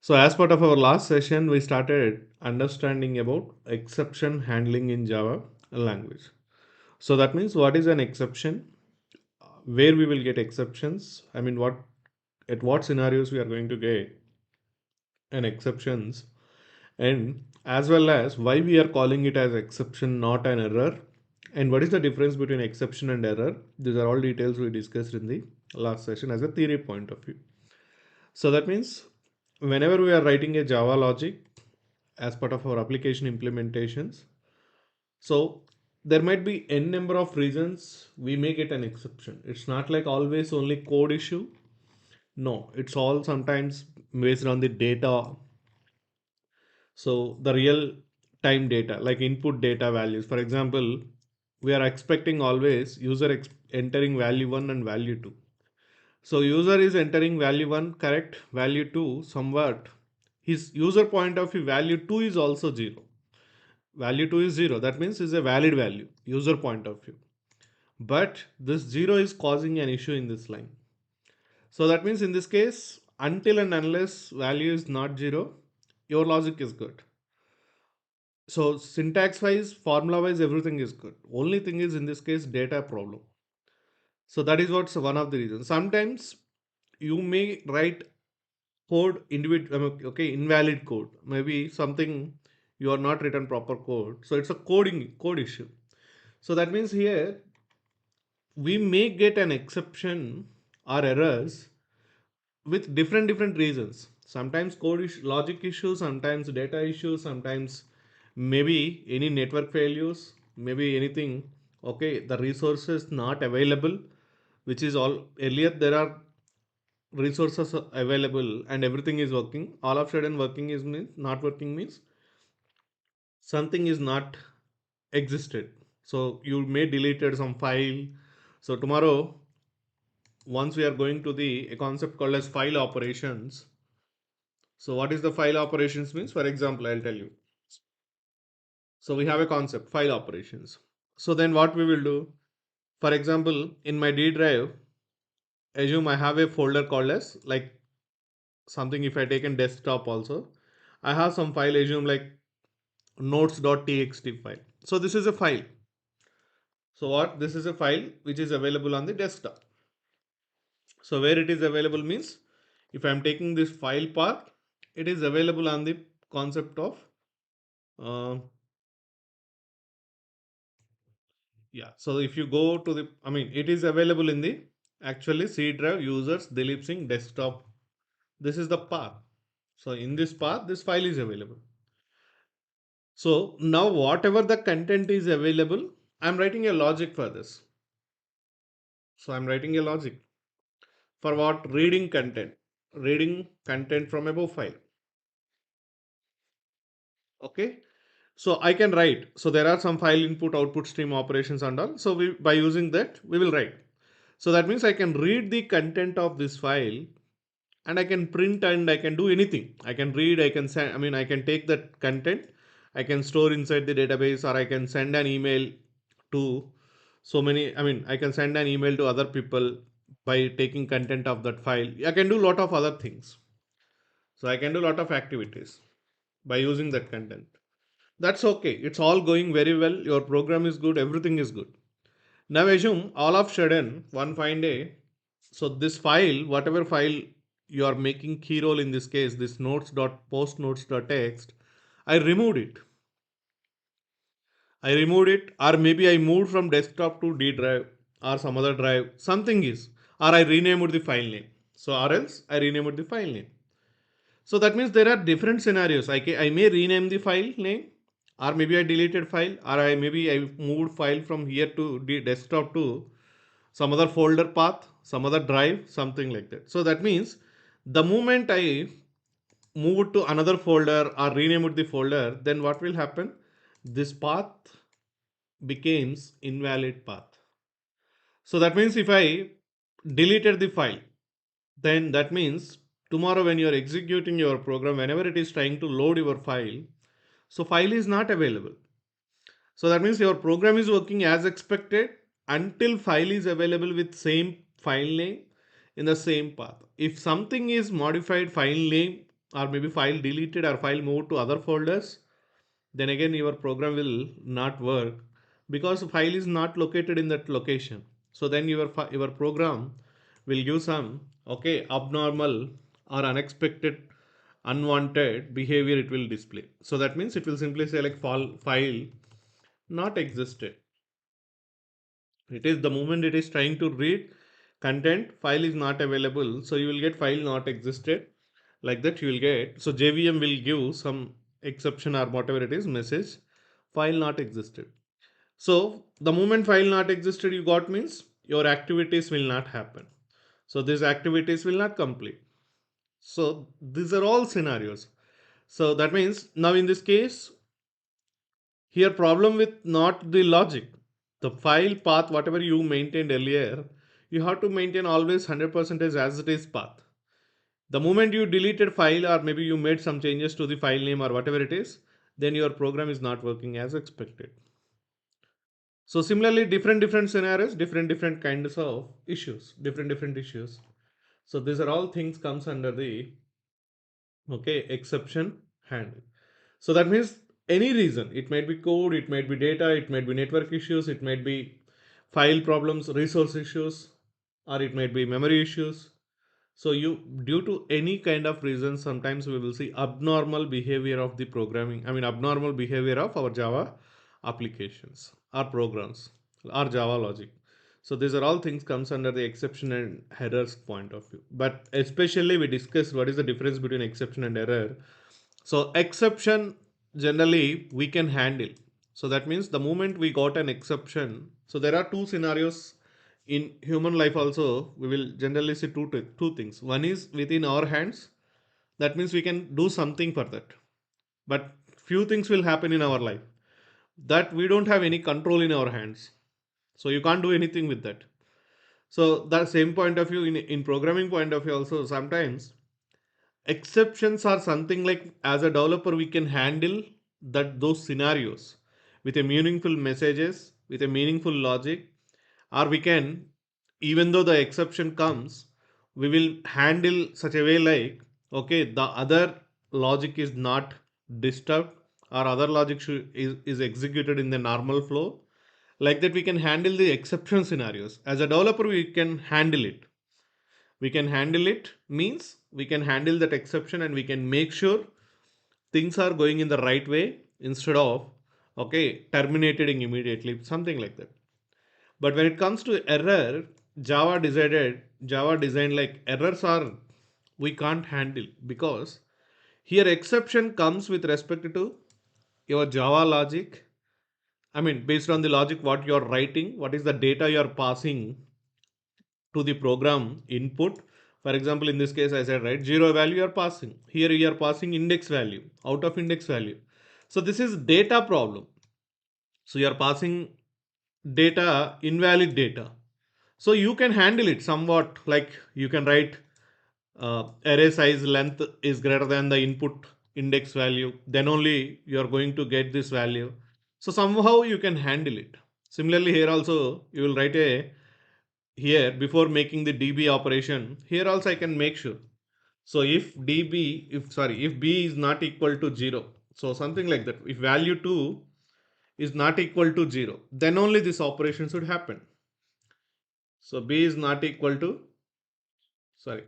So as part of our last session, we started understanding about exception handling in Java language. So that means what is an exception, where we will get exceptions. I mean, at what scenarios we are going to get an exceptions, and as well as why we are calling it as exception, not an error, and what is the difference between exception and error. These are all details we discussed in the last session as a theory point of view. So that means whenever we are writing a Java logic as part of our application implementations, so there might be n number of reasons we may get an exception. It's not like always only code issue. No, it's all sometimes based on the data. So the real time data, like input data values. For example, we are expecting always entering value 1 and value 2. So user is entering value 1 correct, value 2 somewhat. His user point of view, value 2 is also 0. Value 2 is 0. That means is a valid value, user point of view. But this 0 is causing an issue in this line. So that means in this case, until and unless value is not 0, your logic is good. So syntax wise, formula wise, everything is good. Only thing is in this case, data problem. So that is what's one of the reasons. Sometimes you may write code individual, okay, invalid code. Maybe something you are not written proper code. So it's a code issue. So that means here we may get an exception or errors with different reasons. Sometimes logic issues, sometimes data issues, sometimes maybe any network failures, maybe anything. Okay, the resources not available, which is all earlier there are resources available and everything is working. All of a sudden working is means not working means something is not existed. So you may deleted some file. So tomorrow once we are going to the a concept called as file operations. So what is the file operations means? For example, I'll tell you. So we have a concept file operations. So then what we will do, for example, in my D drive, assume I have a folder called as like something. If I take in desktop also, I have some file, assume like notes.txt file. So this is a file. So what this is a file which is available on the desktop. So where it is available means if I am taking this file path, it is available on the concept of uh, yeah. So if you go to the, I mean, it is available in the actually C drive users Dilip Singh desktop. This is the path. So in this path, this file is available. So now whatever the content is available, I'm writing a logic for this. So I'm writing a logic for what? Reading content from above file. Okay. So I can write. So there are some file input output stream operations and all. So by using that, we will write. So that means I can read the content of this file and I can print and I can do anything. I can read, I can send, I mean, I can take that content, I can store inside the database, or I can send an email to so many, I mean, I can send an email to other people by taking content of that file. I can do a lot of other things. So I can do a lot of activities by using that content. That's okay. It's all going very well. Your program is good. Everything is good. Now assume all of sudden one fine day. So this file, whatever file you are making key role in this case, this notes.postnotes.txt, I removed it. Or maybe I moved from desktop to D drive or some other drive. Something is, or I renamed the file name. So or else I renamed the file name. So that means there are different scenarios. I may rename the file name, or maybe I deleted file, or maybe I moved file from here to the desktop to some other folder path, some other drive, something like that. So that means the moment I move it to another folder or rename it the folder, then what will happen? This path becomes invalid path. So that means if I deleted the file, then that means tomorrow when you are executing your program, whenever it is trying to load your file, so file is not available. So that means your program is working as expected until file is available with same file name in the same path. If something is modified file name or maybe file deleted or file moved to other folders, then again your program will not work because file is not located in that location. So then your program will give some abnormal or unexpected unwanted behavior it will display. So that means it will simply say like file not existed. It is the moment it is trying to read content, file is not available. So you will get file not existed, like that you will get. So JVM will give some exception or whatever it is message, file not existed. So the moment file not existed you got means your activities will not happen. So these activities will not complete. So these are all scenarios. So that means now in this case, here problem with not the logic. The file path, whatever you maintained earlier, you have to maintain always 100% as it is path. The moment you deleted file or maybe you made some changes to the file name or whatever it is, then your program is not working as expected. So similarly, different scenarios, different kinds of issues, different issues. So these are all things comes under the exception handle. So that means any reason, it might be code, it might be data, it might be network issues, it might be file problems, resource issues, or it might be memory issues. So you, due to any kind of reason, sometimes we will see abnormal behavior of the programming, I mean abnormal behavior of our Java applications or programs or Java logic. So these are all things comes under the exception and errors point of view. But especially we discussed what is the difference between exception and error. So exception generally we can handle. So that means the moment we got an exception, so there are two scenarios in human life also. We will generally see two things. One is within our hands. That means we can do something for that. But few things will happen in our life that we don't have any control in our hands. So you can't do anything with that. So that same point of view in programming point of view also, sometimes exceptions are something like as a developer we can handle that those scenarios with a meaningful messages, with a meaningful logic, or we can, even though the exception comes, we will handle such a way like the other logic is not disturbed or other logic is executed in the normal flow. Like that we can handle the exception scenarios as a developer, we can handle it. We can handle it means we can handle that exception and we can make sure things are going in the right way instead of terminating immediately, something like that. But when it comes to error, Java designed like errors are we can't handle because here exception comes with respect to your Java logic. I mean, based on the logic what you're writing, what is the data you're passing to the program input. For example, in this case, I said, right, zero value you are passing. Here you are passing index value, out of index value. So this is data problem. So you are passing data, invalid data. So you can handle it somewhat like you can write array size length is greater than the input index value. Then only you are going to get this value. So somehow you can handle it. Similarly, here also you will write a here before making the db operation, here also I can make sure. So if if b is not equal to 0, so something like that, if value 2 is not equal to 0, then only this operation should happen. So b is not equal to sorry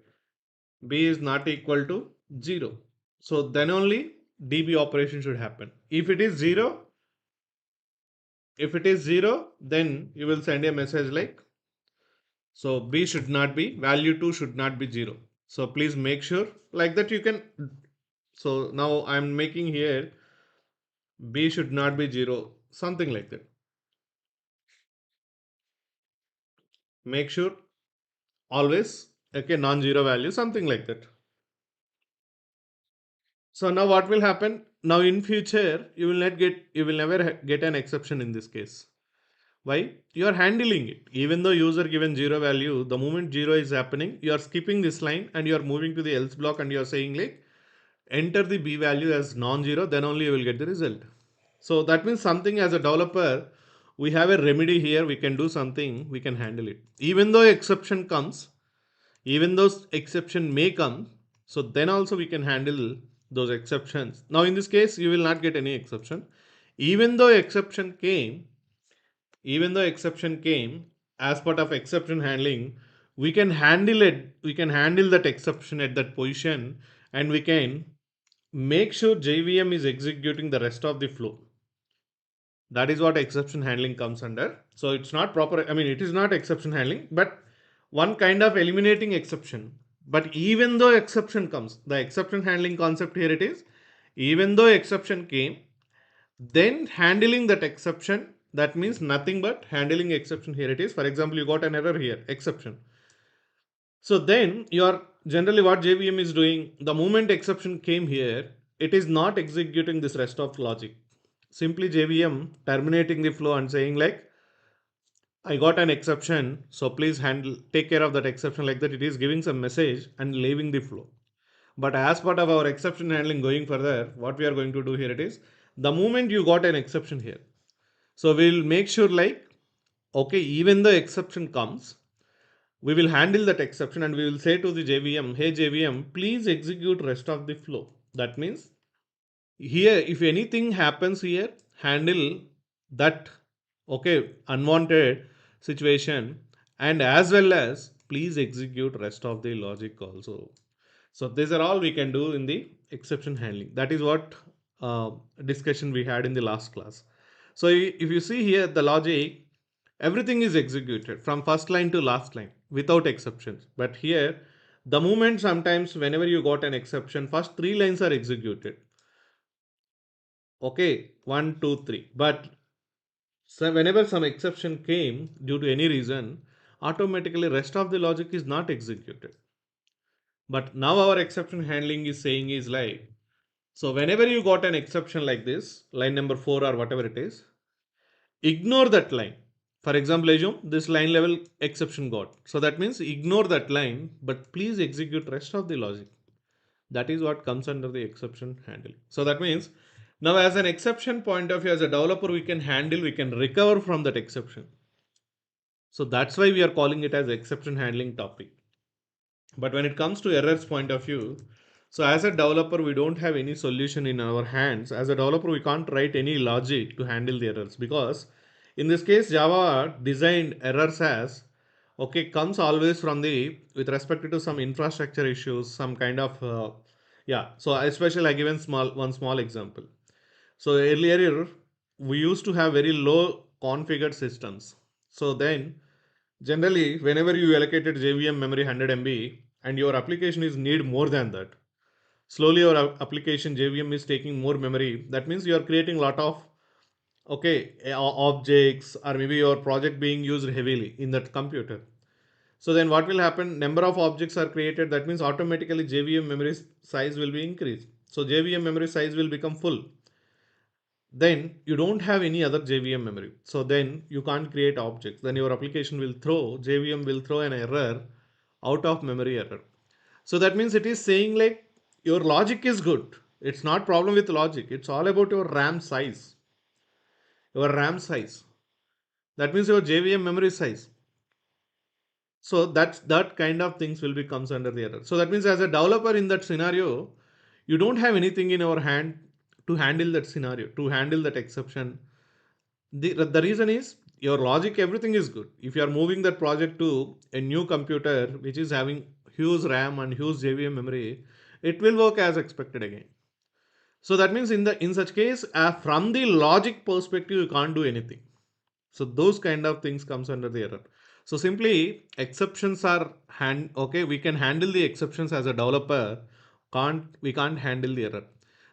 b is not equal to 0, so then only db operation should happen. If it is 0, then you will send a message like, so b should not be, value 2 should not be 0. So please make sure like that you can. So now I'm making here b should not be 0, something like that. Make sure always non-zero value, something like that. So now what will happen? Now in future you will never get an exception in this case. Why? You are handling it. Even though user given 0 value, the moment 0 is happening, you are skipping this line and you are moving to the else block and you are saying like enter the b value as non-zero, then only you will get the result. So that means something as a developer, we have a remedy here, we can do something, we can handle it. Even though exception comes, even though exception may come, So then also we can handle those exceptions. Now in this case, you will not get any exception. Even though exception came, even though exception came as part of exception handling, we can handle it. We can handle that exception at that position, and we can make sure JVM is executing the rest of the flow. That is what exception handling comes under. So it's not proper, I mean, it is not exception handling, but one kind of eliminating exception. But even though exception comes, the exception handling concept here it is, even though exception came, then handling that exception, that means nothing but handling exception here it is. For example, you got an error here, exception. So then you are generally what JVM is doing, the moment exception came here, it is not executing this rest of logic. Simply JVM terminating the flow and saying like, I got an exception, so please take care of that exception, like that it is giving some message and leaving the flow. But as part of our exception handling going further, what we are going to do here it is, the moment you got an exception here, so we'll make sure like, okay, even the exception comes, we will handle that exception and we will say to the JVM, hey JVM, please execute rest of the flow. That means here, if anything happens here, handle that, okay, unwanted situation, and as well as please execute rest of the logic also. So these are all we can do in the exception handling. That is what discussion we had in the last class. So if you see here the logic, everything is executed from first line to last line without exceptions. But here, the moment sometimes whenever you got an exception, first three lines are executed. Okay, 1, 2, 3. But so whenever some exception came due to any reason, automatically rest of the logic is not executed. But now our exception handling is saying is like, so whenever you got an exception like this, line number 4 or whatever it is, ignore that line. For example, assume this line level exception got. So that means ignore that line, but please execute rest of the logic. That is what comes under the exception handling. So that means now as an exception point of view, as a developer, we can handle, we can recover from that exception. So that's why we are calling it as exception handling topic. But when it comes to errors point of view, so as a developer, we don't have any solution in our hands. As a developer, we can't write any logic to handle the errors, because in this case, Java designed errors as, okay, comes always from the, with respect to some infrastructure issues, some kind of, yeah. So especially I given one small example. So earlier we used to have very low configured systems. So then generally, whenever you allocated JVM memory 100 MB and your application is need more than that, slowly your application JVM is taking more memory. That means you are creating a lot of, okay, objects, or maybe your project being used heavily in that computer. So then what will happen? Number of objects are created. That means automatically JVM memory size will be increased. So JVM memory size will become full. Then you don't have any other JVM memory. So then you can't create objects. Then your application will throw, JVM will throw an error, out of memory error. So that means it is saying like your logic is good. It's not problem with logic. It's all about your RAM size. Your RAM size. That means your JVM memory size. So that kind of things will be comes under the error. So that means as a developer in that scenario, you don't have anything in your hand to handle that scenario, to handle that exception. The reason is your logic, everything is good. If you are moving that project to a new computer which is having huge RAM and huge JVM memory, it will work as expected again. So that means in such case, from the logic perspective, you can't do anything. So those kind of things comes under the error. So simply exceptions are okay, we can handle the exceptions as a developer, we can't handle the error.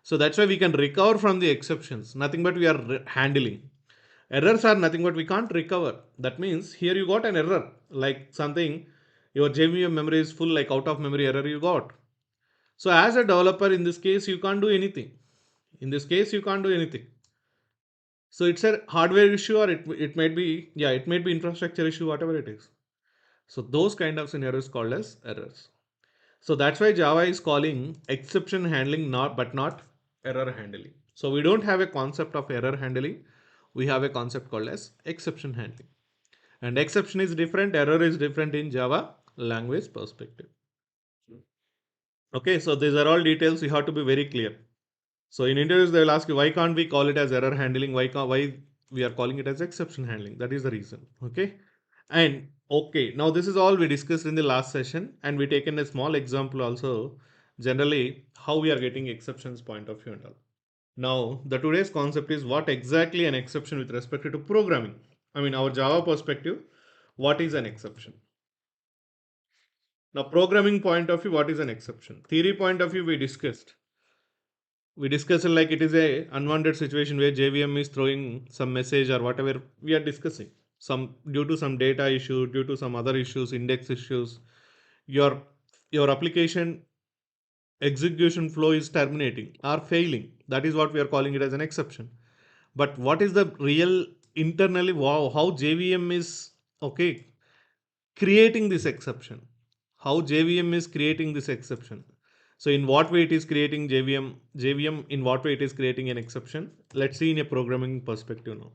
So that's why we can recover from the exceptions, nothing but we are handling. Errors are nothing but we can't recover. That means here you got an error, like something, your JVM memory is full, like out of memory error you got. So as a developer in this case, you can't do anything. In this case, you can't do anything. So it's a hardware issue, or it might be, yeah, it might be infrastructure issue, whatever it is. So those kind of scenarios called as errors. So that's why Java is calling exception handling, not error handling. So we don't have a concept of error handling. We have a concept called as exception handling. And exception is different, error is different in Java language perspective. Okay, so these are all details you have to be very clear. So in interviews they will ask you, why can't we call it as error handling? Why we are calling it as exception handling? That is the reason. Okay. And okay, now this is all we discussed in the last session, and we taken a small example also, generally how we are getting exceptions point of view and all. Now the today's concept is what exactly an exception with respect to programming. I mean our Java perspective, what is an exception? Now programming point of view, what is an exception? Theory point of view, we discussed like it is a unwanted situation where JVM is throwing some message or whatever we are discussing. Some due to some data issue, due to some other issues, index issues, your your application execution flow is terminating or failing. That is what we are calling it as an exception. But what is the real internally, wow, how JVM is okay creating this exception? How JVM is creating this exception? So in what way it is creating JVM in what way it is creating an exception? Let's see in a programming perspective now.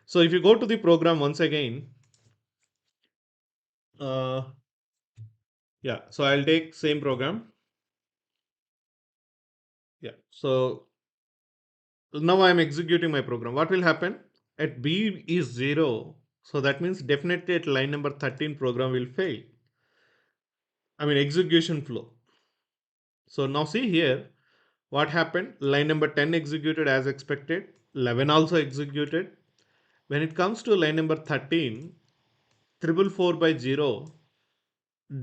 So if you go to the program once again, uh, yeah, so I'll take same program. Yeah, so now I'm executing my program. What will happen? At B is 0. So that means definitely at line number 13 program will fail. I mean execution flow. So now see here what happened. Line number 10 executed as expected. 11 also executed. When it comes to line number 13, 444 by 0,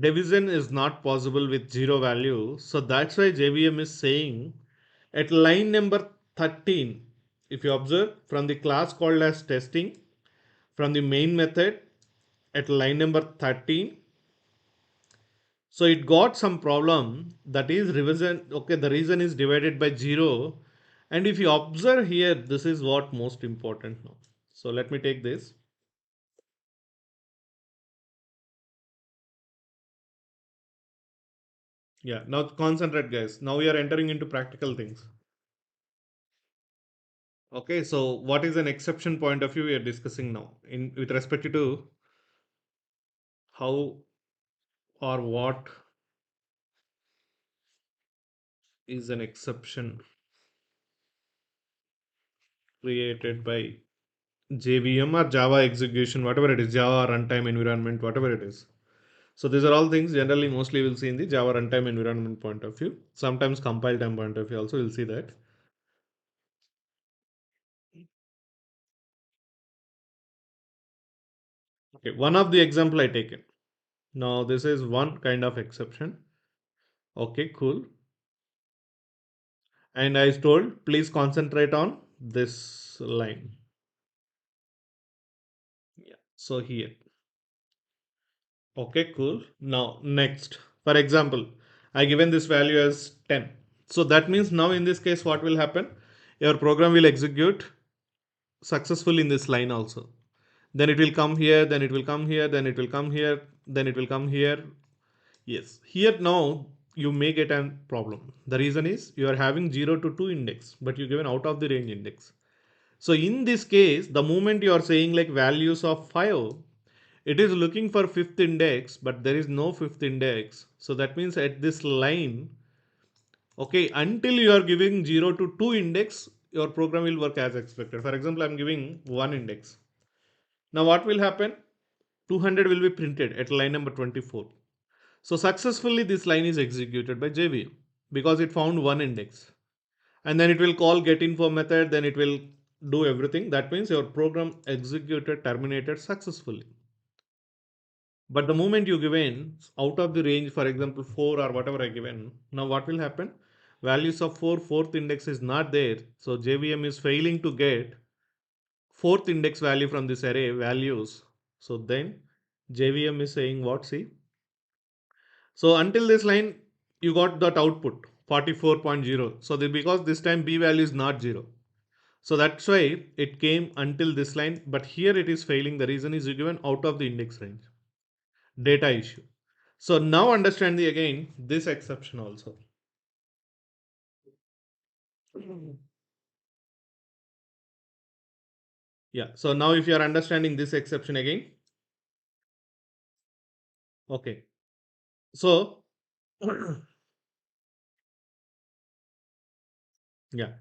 division is not possible with 0 value. So that's why JVM is saying at line number 13, if you observe from the class called as testing, from the main method at line number 13, so it got some problem, that is revision. Okay, the reason is divided by 0. And if you observe here, this is what most important now. So let me take this. Yeah, now concentrate guys. Now we are entering into practical things. Okay, so what is an exception point of view we are discussing now in with respect to how or what is an exception created by JVM or Java execution, whatever it is, Java runtime environment, whatever it is. So these are all things generally mostly we'll see in the Java runtime environment point of view. Sometimes compile time point of view also we'll see that. Okay, one of the example I taken. Now this is one kind of exception. Okay, cool. And I told please concentrate on this line. Yeah. So here. Okay, cool. Now next. For example, I given this value as 10. So that means now in this case what will happen? Your program will execute successful in this line also. Then it will come here, then it will come here, then it will come here, then it will come here. Yes, here now you may get a problem. The reason is you are having 0 to 2 index, but you given out of the range index. So in this case, the moment you are saying like values of 5, it is looking for fifth index, but there is no fifth index. So that means at this line, okay, until you are giving 0 to 2 index, your program will work as expected. For example, I'm giving 1 index. Now what will happen? 200 will be printed at line number 24. So successfully this line is executed by JVM because it found one index. And then it will call getInfo method, then it will do everything. That means your program executed, terminated successfully. But the moment you given out of the range, for example, 4 or whatever I given, now what will happen? Values of 4, fourth index is not there. So JVM is failing to get fourth index value from this array values. So then JVM is saying what? See, so until this line, you got that output 44.0. So because this time B value is not 0. So that's why it came until this line, but here it is failing. The reason is you given out of the index range. Data issue. So now understand the again this exception also. Yeah. So now if you are understanding this exception again, okay. So Yeah.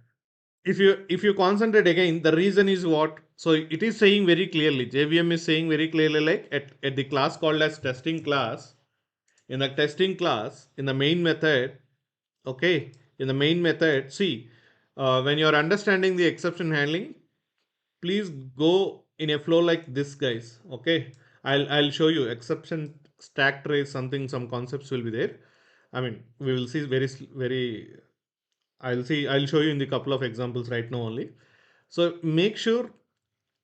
If you concentrate again, the reason is what? So it is saying very clearly. JVM is saying very clearly, like at the class called as testing class. In the testing class, in the main method, okay, in the main method, see, when you are understanding the exception handling, please go in a flow like this, guys. Okay, I'll show you exception stack trace, something, some concepts will be there. I mean, we will see very. I'll show you in the couple of examples right now only. So make sure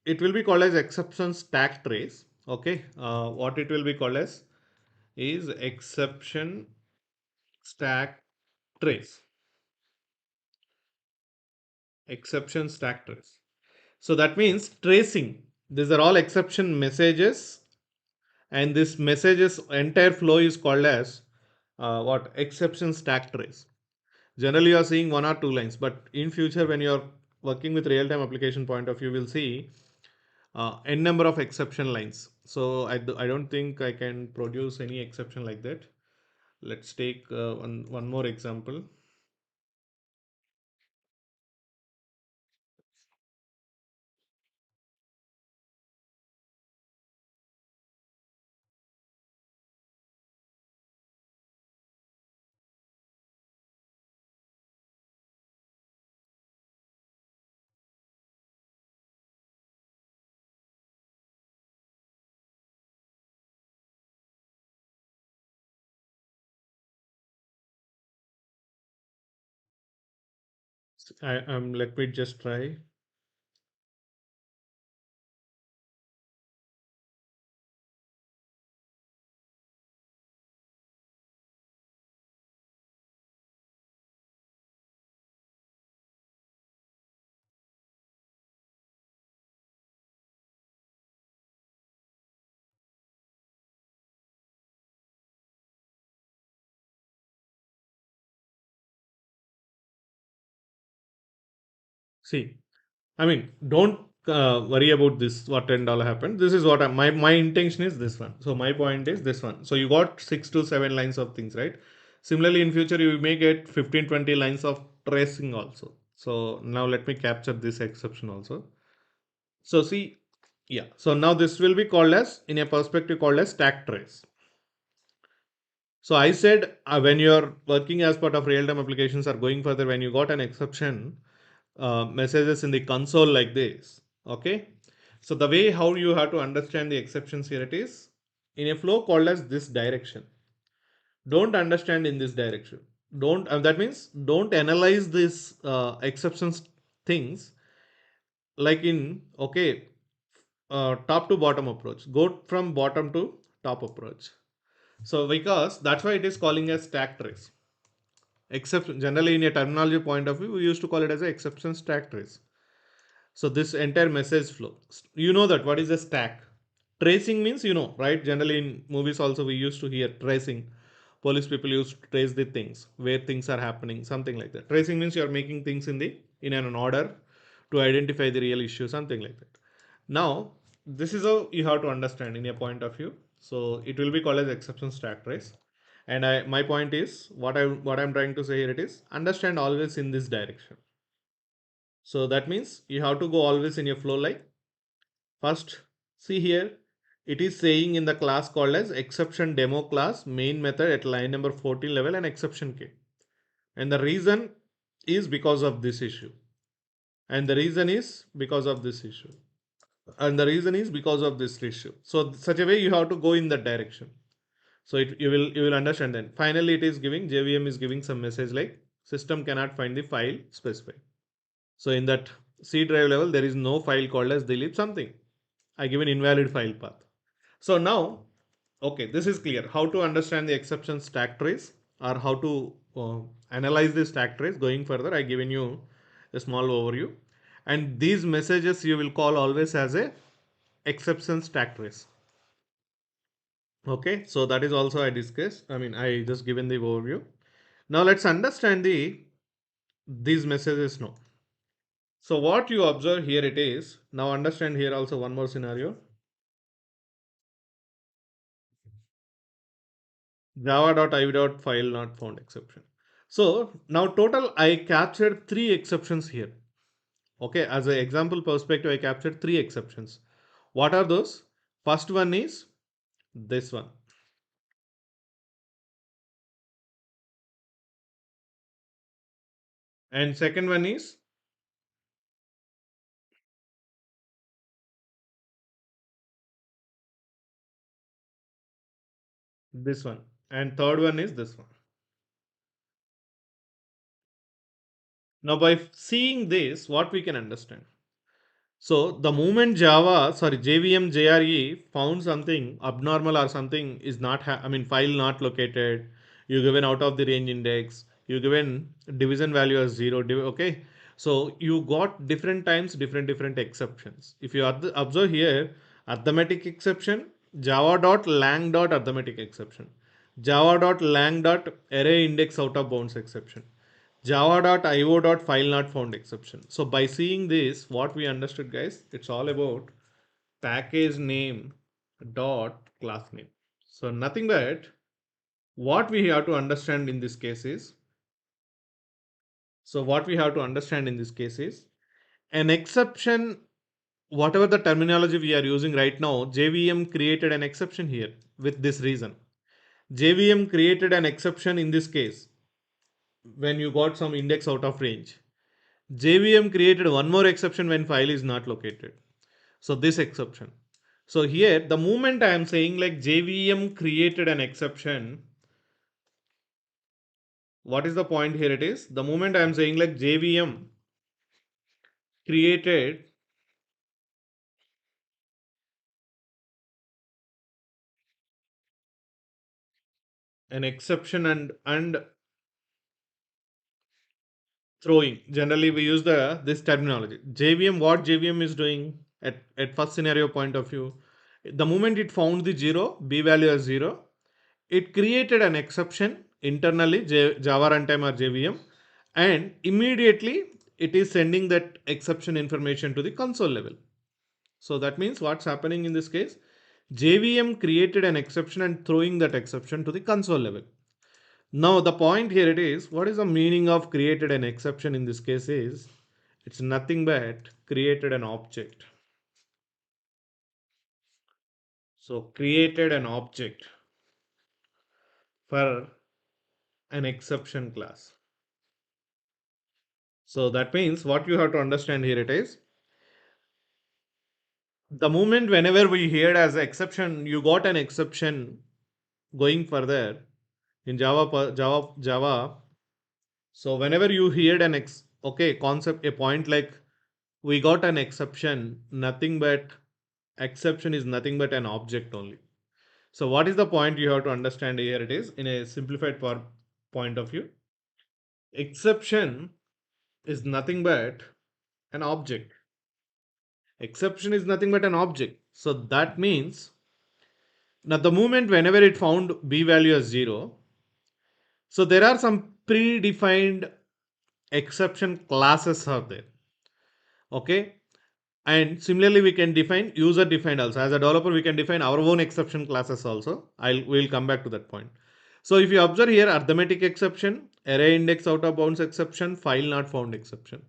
it will be called as exception stack trace. Okay, what it will be called as is exception stack trace. Exception stack trace. So that means tracing. These are all exception messages, and this messages entire flow is called as what? Exception stack trace. Generally, you are seeing one or two lines, but in future, when you are working with real-time application point of view, you will see n number of exception lines. So I don't think I can produce any exception like that. Let's take one more example. Let me just try. See, I mean, don't worry about this. What and all happened. This is what my intention is this one. So my point is this one. So you got 6 to 7 lines of things, right? Similarly, in future you may get 15, 20 lines of tracing also. So now let me capture this exception also. So see, yeah. So now this will be called as, in a perspective, called as stack trace. So I said when you're working as part of real-time applications or going further, when you got an exception messages in the console like this. Okay. So the way how you have to understand the exceptions here, it is in a flow called as this direction. Don't understand in this direction. Don't that means don't analyze this exceptions things like in, okay, top to bottom approach. Go from bottom to top approach. So because that's why it is calling as stack trace. Except generally in a terminology point of view, we used to call it as a exception stack trace. So this entire message flow, you know that what is a stack? Tracing means, right? Generally in movies also we used to hear tracing. Police people used to trace the things where things are happening, something like that. Tracing means you are making things in an order to identify the real issue, something like that. Now this is how you have to understand in a point of view. So it will be called as exception stack trace. And my point is what I'm trying to say here, it is understand always in this direction. So that means you have to go always in your flow like first. See here, it is saying in the class called as exception demo class main method at line number 14 level and exception k. And the reason is because of this issue. And the reason is because of this issue. And the reason is because of this issue. So such a way you have to go in that direction. So you will understand then. Finally, it is giving JVM is giving some message like system cannot find the file specified. So in that C drive level, there is no file called as Dilip something. I give an invalid file path. So now, okay, this is clear. How to understand the exception stack trace or how to analyze the stack trace. Going further, I given you a small overview. And these messages you will call always as a exception stack trace. Okay, so that is also I discussed. I mean, I just given the overview. Now let's understand these messages now. So what you observe here, it is now understand here also one more scenario. Java.iv.file not found exception. So now total I captured three exceptions here. Okay, as an example perspective, I captured three exceptions. What are those? First one is this one, and second one is this one, and third one is this one. Now, by seeing this, what we can understand? So the moment JVM JRE found something abnormal or something is not, I mean, file not located, you given out of the range index, you given division value as zero, okay. So you got different times, different exceptions. If you observe here, arithmetic exception, java.lang dot arithmetic exception, java.lang dot array index out of bounds exception, java.io.file not found exception. So by seeing this, what we understood, guys, it's all about package name dot class name. So nothing but what we have to understand in this case is, what we have to understand in this case is an exception, whatever the terminology we are using right now, JVM created an exception here with this reason. JVM created an exception in this case when you got some index out of range. JVM created one more exception when file is not located. So this exception. So here, the moment I am saying like JVM created an exception, what is the point here? It is the moment I am saying like JVM created an exception and throwing. Generally, we use the this terminology. JVM, what JVM is doing at first scenario point of view, the moment it found the zero, B value as zero, it created an exception internally, Java runtime or JVM, and immediately it is sending that exception information to the console level. So that means what's happening in this case? JVM created an exception and throwing that exception to the console level. Now the point here it is, what is the meaning of created an exception in this case is, it's nothing but created an object. So created an object for an exception class. So that means what you have to understand here it is, the moment whenever we hear as exception, you got an exception going further in Java. So whenever you heard an concept, a point like we got an exception, nothing but exception is nothing but an object only. So what is the point you have to understand here? It is in a simplified point of view. Exception is nothing but an object. Exception is nothing but an object. So that means now the moment whenever it found b value as zero, so there are some predefined exception classes are there. Okay, and similarly we can define user defined also. As a developer we can define our own exception classes also. We'll come back to that point. So if you observe here, arithmetic exception, array index out of bounds exception, file not found exception.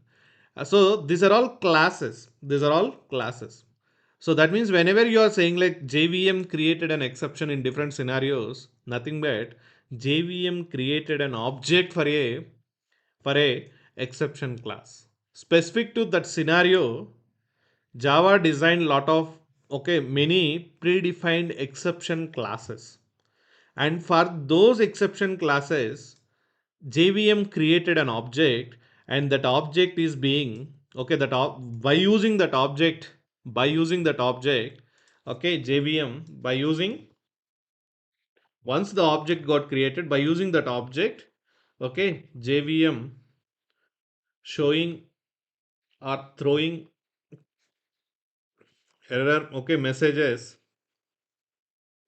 So these are all classes. These are all classes. So that means whenever you are saying like JVM created an exception in different scenarios, nothing but JVM created an object for a exception class. Specific to that scenario, Java designed lot of many predefined exception classes. And for those exception classes, JVM created an object, and that object is being by using that object, JVM by using, once the object got created, by using that object, JVM showing or throwing error messages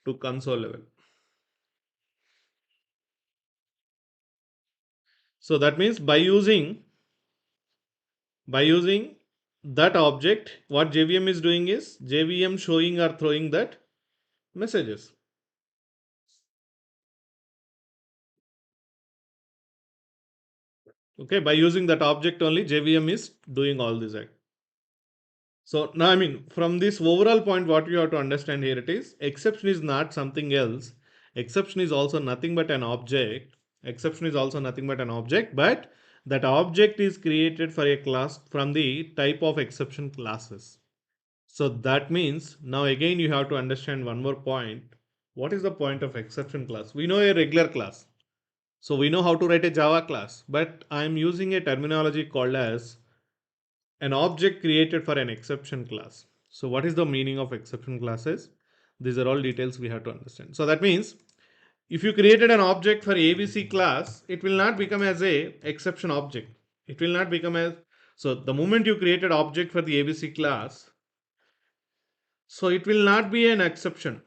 to console level. So that means by using that object, what JVM is doing is JVM showing or throwing that messages. Okay, by using that object only, JVM is doing all this act. So now, I mean, from this overall point, what you have to understand here it is exception is not something else. Exception is also nothing but an object. Exception is also nothing but an object, but that object is created for a class from the type of exception classes. So that means now again you have to understand one more point. What is the point of exception class? We know a regular class. So we know how to write a Java class, but I'm using a terminology called as an object created for an exception class. So what is the meaning of exception classes? These are all details we have to understand. So that means if you created an object for ABC class, it will not become as a exception object. It will not become as, so the moment you created object for the ABC class, so it will not be an exception.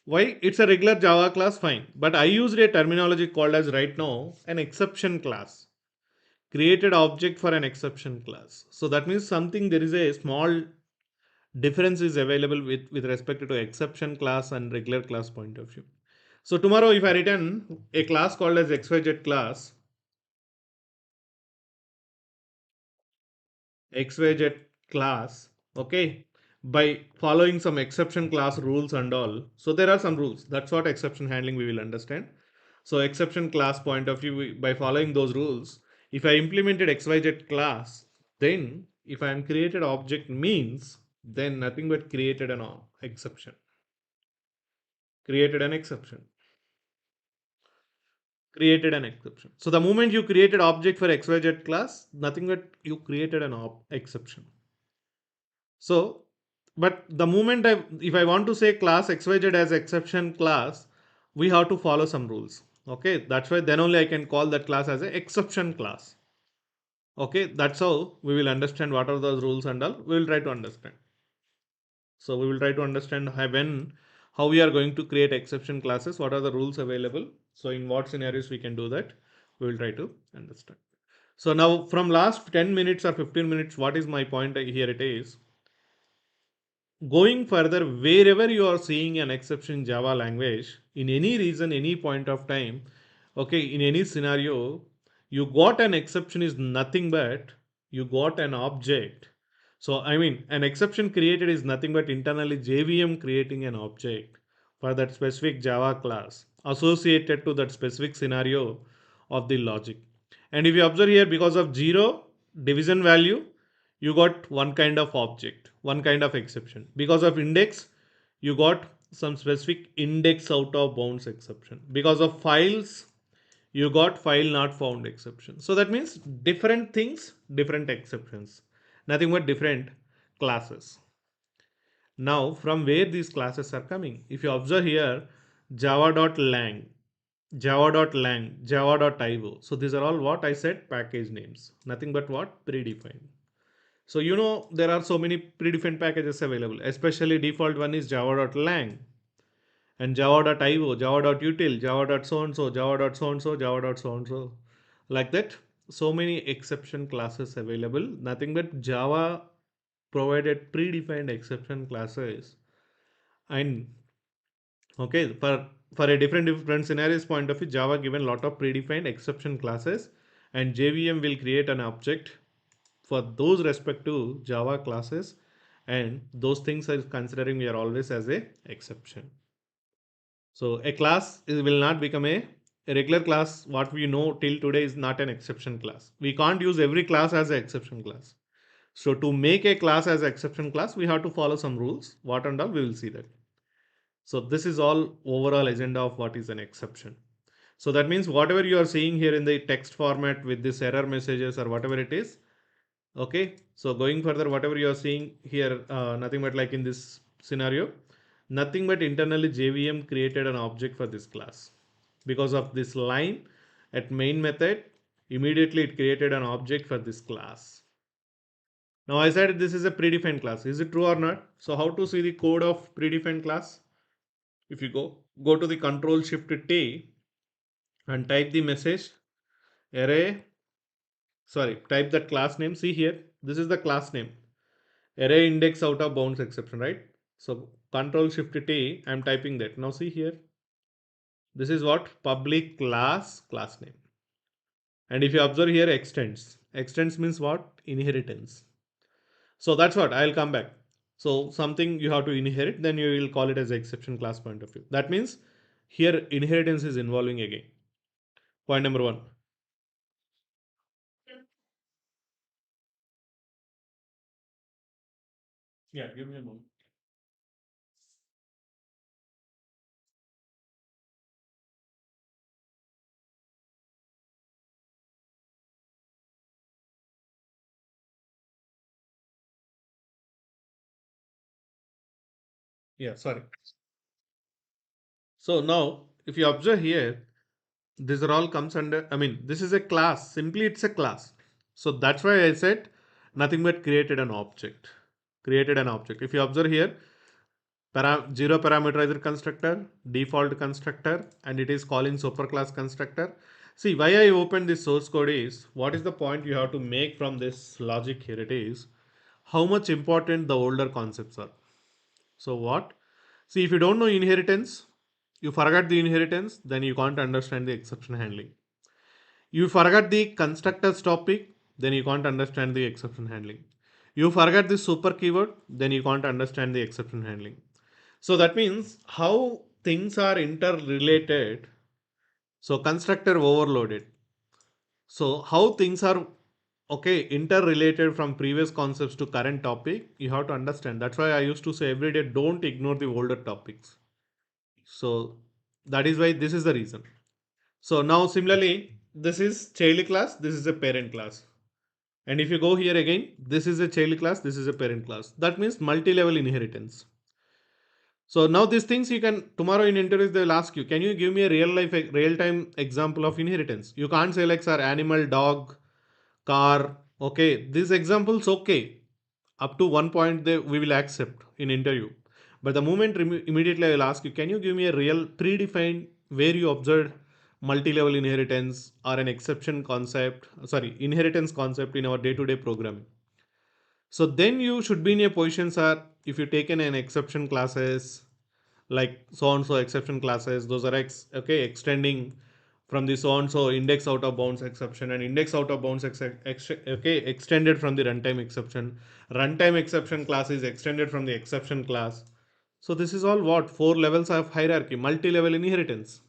Why? It's a regular Java class, fine. But I used a terminology called as right now an exception class. Created object for an exception class. So that means something there is a small difference is available with respect to exception class and regular class point of view. So tomorrow if I return a class called as XYZ class, XYZ class, okay, by following some exception class rules and all. So there are some rules. That's what exception handling we will understand. So exception class point of view, by following those rules, if I implemented XYZ class, then if I am created object means, then nothing but created an exception. Created an exception. Created an exception. So the moment you created object for XYZ class, nothing but you created an exception. So, but the moment if I want to say class XYZ as exception class, we have to follow some rules. Okay, that's why then only I can call that class as an exception class. Okay, that's how we will understand what are those rules and all. We will try to understand. So we will try to understand how we are going to create exception classes, what are the rules available. So in what scenarios we can do that, we will try to understand. So now from last 10 minutes or 15 minutes, what is my point here it is, going further, wherever you are seeing an exception in Java language, in any reason, any point of time, okay, in any scenario, you got an exception is nothing but you got an object. So, I mean, an exception created is nothing but internally JVM creating an object for that specific Java class associated to that specific scenario of the logic. And if you observe here, because of zero division value, you got one kind of object, one kind of exception. Because of index, you got some specific index out of bounds exception. Because of files, you got file not found exception. So that means different things, different exceptions, nothing but different classes. Now, from where these classes are coming, if you observe here, java.lang, java.lang, java.io. So these are all what I said package names, nothing but what predefined. So you know there are so many predefined packages available, especially default one is java.lang and java.io, java.util, java.so and so, java.so and so, java.so and so. Like that, so many exception classes available, nothing but Java provided predefined exception classes. And okay, for a different scenarios point of view, Java given lot of predefined exception classes, and JVM will create an object for those respective Java classes, and those things are considering we are always as a exception. So a class will not become a regular class. What we know till today is not an exception class. We can't use every class as an exception class. So to make a class as an exception class, we have to follow some rules. What and all we will see that. So this is all overall agenda of what is an exception. So that means whatever you are seeing here in the text format with this error messages or whatever it is, okay, so going further, whatever you are seeing here, nothing but like in this scenario, nothing but internally JVM created an object for this class. Because of this line at main method, immediately it created an object for this class. Now I said this is a predefined class. Is it true or not? So how to see the code of predefined class? If you go to the Control Shift T and type the message array, sorry, type that class name. See here, this is the class name. Array index out of bounds exception, right? So Control Shift T, I'm typing that. Now see here, this is what public class name. And if you observe here, extends means what? Inheritance. So that's what I'll come back. So something you have to inherit, then you will call it as exception class point of view. That means here inheritance is involving again. Point number one. Yeah, give me a moment. Yeah, sorry. So now if you observe here, these are all comes under, I mean, this is a class. Simply it's a class. So that's why I said nothing but created an object. Created an object. If you observe here, zero parameterizer constructor, default constructor, and it is calling superclass constructor. See, why I opened this source code is, what is the point you have to make from this logic here? It is how much important the older concepts are. So what? See, if you don't know inheritance, you forget the inheritance, then you can't understand the exception handling. You forget the constructors topic, then you can't understand the exception handling. You forget the super keyword, then you can't understand the exception handling. So that means how things are interrelated. So constructor overloaded. So how things are okay interrelated from previous concepts to current topic, you have to understand. That's why I used to say every day don't ignore the older topics. So that is why this is the reason. So now similarly, this is child class, this is a parent class. And if you go here again, this is a child class, this is a parent class. That means multi-level inheritance. So now these things you can, tomorrow in interviews they will ask you, can you give me a real time example of inheritance? You can't say like sir animal, dog, car. Okay, these examples okay. Up to one point they we will accept in interview. But the moment immediately I will ask you, can you give me a real predefined where you observed multi-level inheritance or an exception concept, sorry, inheritance concept in our day-to-day programming. So then you should be in a position, sir, if you taken an exception classes, like so and so exception classes, those are okay, extending from the so and so index out of bounds exception and index out of bounds okay, extended from the runtime exception. Runtime exception class is extended from the exception class. So this is all what? Four levels of hierarchy, multi-level inheritance.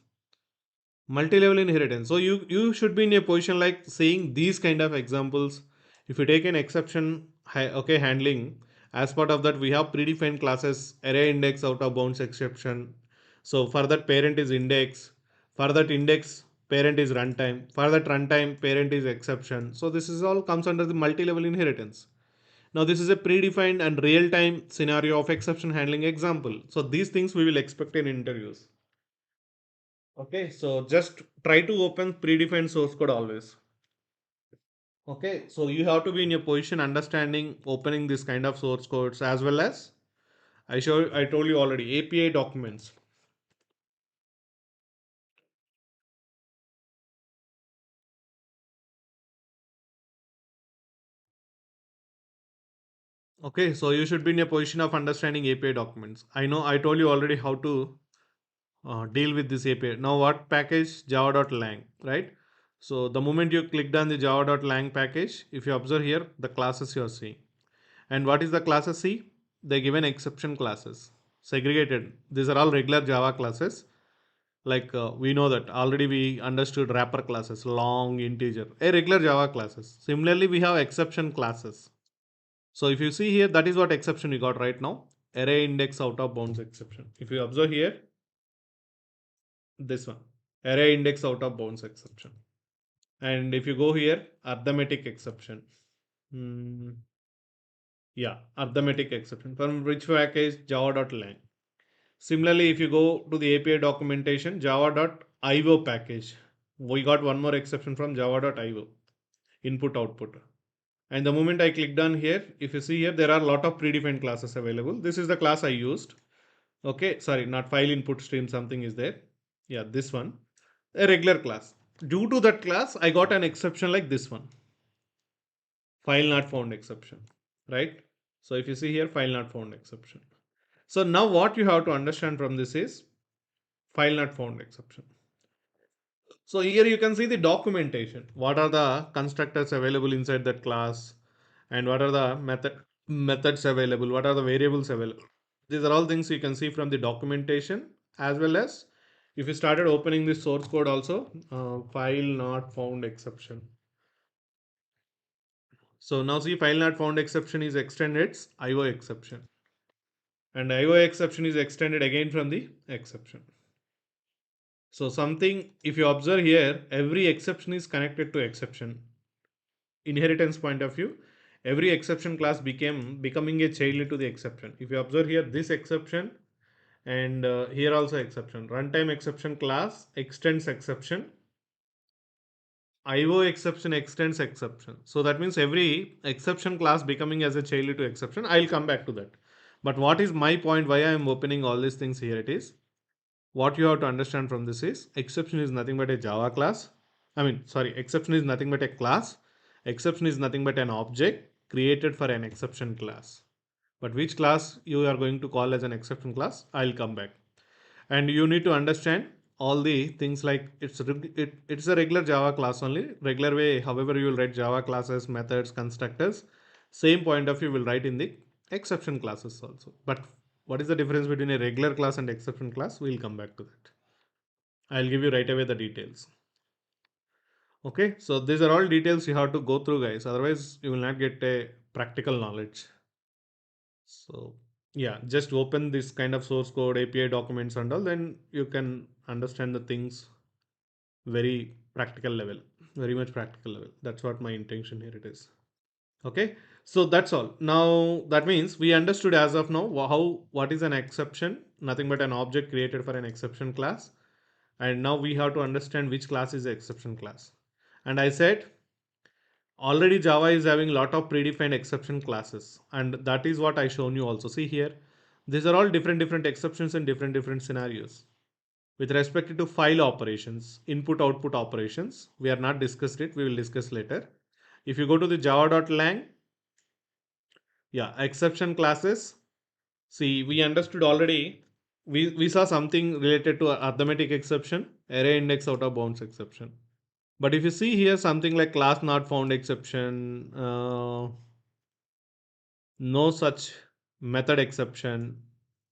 Multi-level inheritance. So you should be in a position like seeing these kind of examples. If you take an exception okay handling, as part of that we have predefined classes array index out of bounds exception. So for that parent is index, for that index parent is runtime, for that runtime parent is exception. So this is all comes under the multi-level inheritance. Now this is a predefined and real-time scenario of exception handling example. So these things we will expect in interviews. Okay, so just try to open predefined source code always. Okay, so you have to be in your position understanding opening this kind of source codes as well as I told you already API documents. Okay, so you should be in a position of understanding API documents. I know I told you already how to deal with this API. Now what package? Java.lang, right? So the moment you clicked on the java.lang package, if you observe here, the classes you are seeing. And what is the classes C? They given exception classes, segregated. These are all regular Java classes. Like we know that already we understood wrapper classes, long integer, a regular Java classes. Similarly, we have exception classes. So if you see here, that is what exception we got right now. Array index out of bounds exception. If you observe here, this one, array index out of bounds exception. And if you go here, arithmetic exception. Hmm, yeah, arithmetic exception. From which package? Java.lang. Similarly, if you go to the API documentation, java.io package, we got one more exception from java.io, input output. And the moment I clicked on here, if you see here, there are a lot of predefined classes available. This is the class I used. Okay, sorry, not file input stream, something is there. Yeah, this one, a regular class. Due to that class, I got an exception like this one, file not found exception, right? So if you see here, file not found exception. So now what you have to understand from this is file not found exception. So here you can see the documentation. What are the constructors available inside that class, and what are the methods available? What are the variables available? These are all things you can see from the documentation, as well as if you started opening the source code also, file not found exception. So now see, file not found exception is extended its IO exception, and IO exception is extended again from the exception. So something, if you observe here, every exception is connected to exception. Inheritance point of view, every exception class becoming a child to the exception. If you observe here, this exception, and here also exception. Runtime exception class extends exception. IO exception extends exception. So that means every exception class becoming as a child to exception. I'll come back to that. But what is my point? Why I am opening all these things here? It is, what you have to understand from this is, exception is nothing but a Java class. Exception is nothing but a class. Exception is nothing but an object created for an exception class. But which class you are going to call as an exception class, I'll come back. And you need to understand all the things like it's a regular Java class only, regular way. However, you will write Java classes, methods, constructors. Same point of view will write in the exception classes also. But what is the difference between a regular class and exception class? We'll come back to that. I'll give you right away the details. Okay, so these are all details you have to go through, guys. Otherwise, you will not get a practical knowledge. So yeah, just open this kind of source code, API documents and all, then you can understand the things very practical level, very much practical level. That's what my intention here it is. Okay, so that's all. Now that means we understood as of now how, what is an exception, nothing but an object created for an exception class. And now we have to understand which class is the exception class. And I said already Java is having a lot of predefined exception classes, and that is what I shown you also. See here, these are all different exceptions in different scenarios. With respect to file operations, input output operations, we are not discussed it, we will discuss later. If you go to the java.lang, yeah, exception classes, see, we understood already, we saw something related to arithmetic exception, array index out of bounds exception. But if you see here something like class not found exception, no such method exception,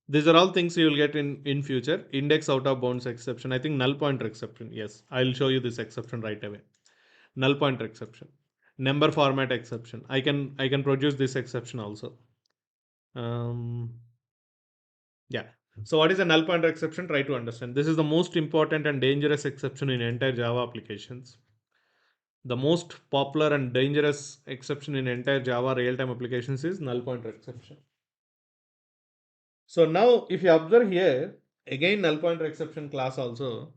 these are all things you will get in future. Index out of bounds exception, I think null pointer exception. Yes, I'll show you this exception right away. Null pointer exception, number format exception. I can produce this exception also. Um, yeah. So what is a null pointer exception? Try to understand. This is the most important and dangerous exception in entire Java applications. The most popular and dangerous exception in entire Java real-time applications is null pointer exception. So now if you observe here, again null pointer exception class also.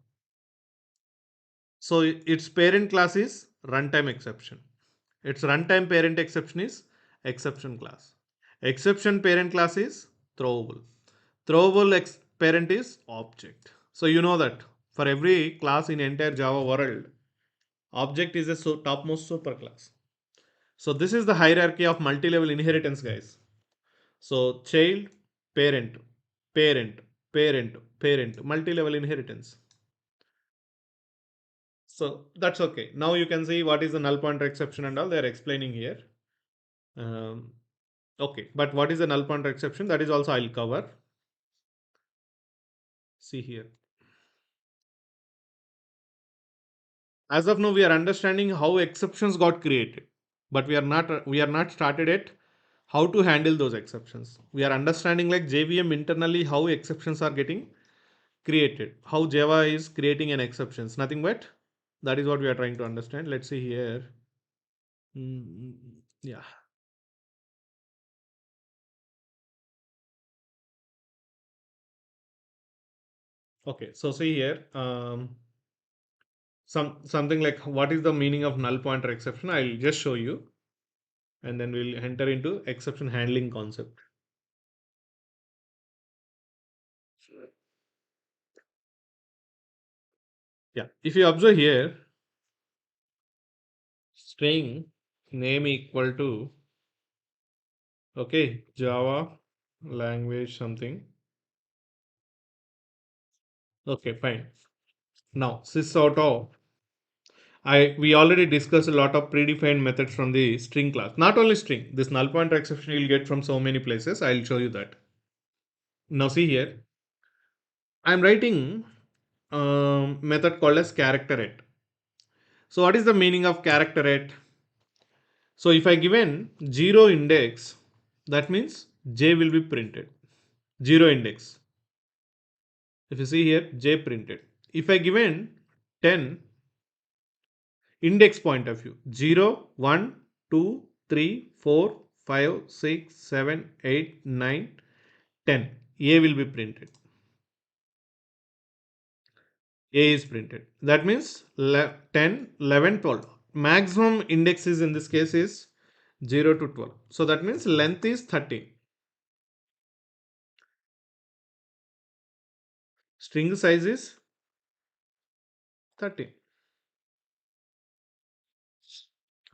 So its parent class is runtime exception. Its runtime parent exception is exception class. Exception parent class is throwable. Throwable parent is object. So you know that for every class in entire Java world, object is a topmost superclass. So this is the hierarchy of multi-level inheritance, guys. So child, parent, parent, parent, parent, multi-level inheritance. So that's okay. Now you can see what is the null pointer exception and all they are explaining here. Um, okay, but what is the null pointer exception? That is also I'll cover. See here. As of now, we are understanding how exceptions got created, but we are not started yet how to handle those exceptions. We are understanding like JVM internally how exceptions are getting created, how Java is creating an exceptions. Nothing but that is what we are trying to understand. Let's see here. Yeah. Okay. So see here. Something like what is the meaning of null pointer exception? I'll just show you, and then we'll enter into exception handling concept. Yeah. If you observe here, string name equal to, okay, Java language something. Okay, fine. Now sys out of We already discussed a lot of predefined methods from the string class. Not only string, this null pointer exception you'll get from so many places. I'll show you that. Now see here, I'm writing method called as character at. So what is the meaning of character at? So if I given 0 index, that means j will be printed. 0 index. If you see here, j printed. If I given 10, index point of view, 0, 1, 2, 3, 4, 5, 6, 7, 8, 9, 10. A will be printed. A is printed. That means 10, 11, 12. Maximum indexes in this case is 0 to 12. So that means length is 13. String size is 13.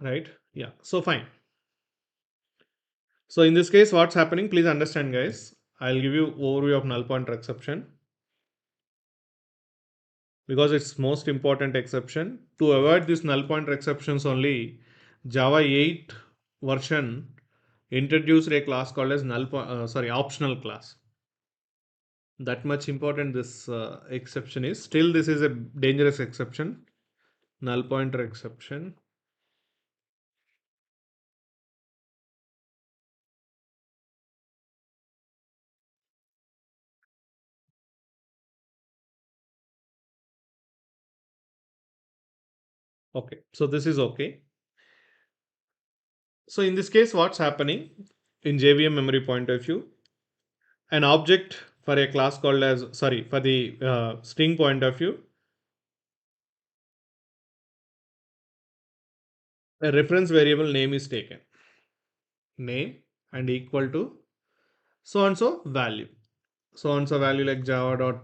Right? Yeah. So fine. So in this case, what's happening? Please understand, guys. I'll give you overview of null pointer exception because it's most important exception. To avoid this null pointer exceptions only, Java 8 version introduced a class called as optional class. That much important this exception is. Still, this is a dangerous exception. Null pointer exception. Okay, so this is okay. So in this case, what's happening in JVM memory point of view? An object for a class called as, for the string point of view, a reference variable name is taken. Name and equal to so and so value. So and so value like java dot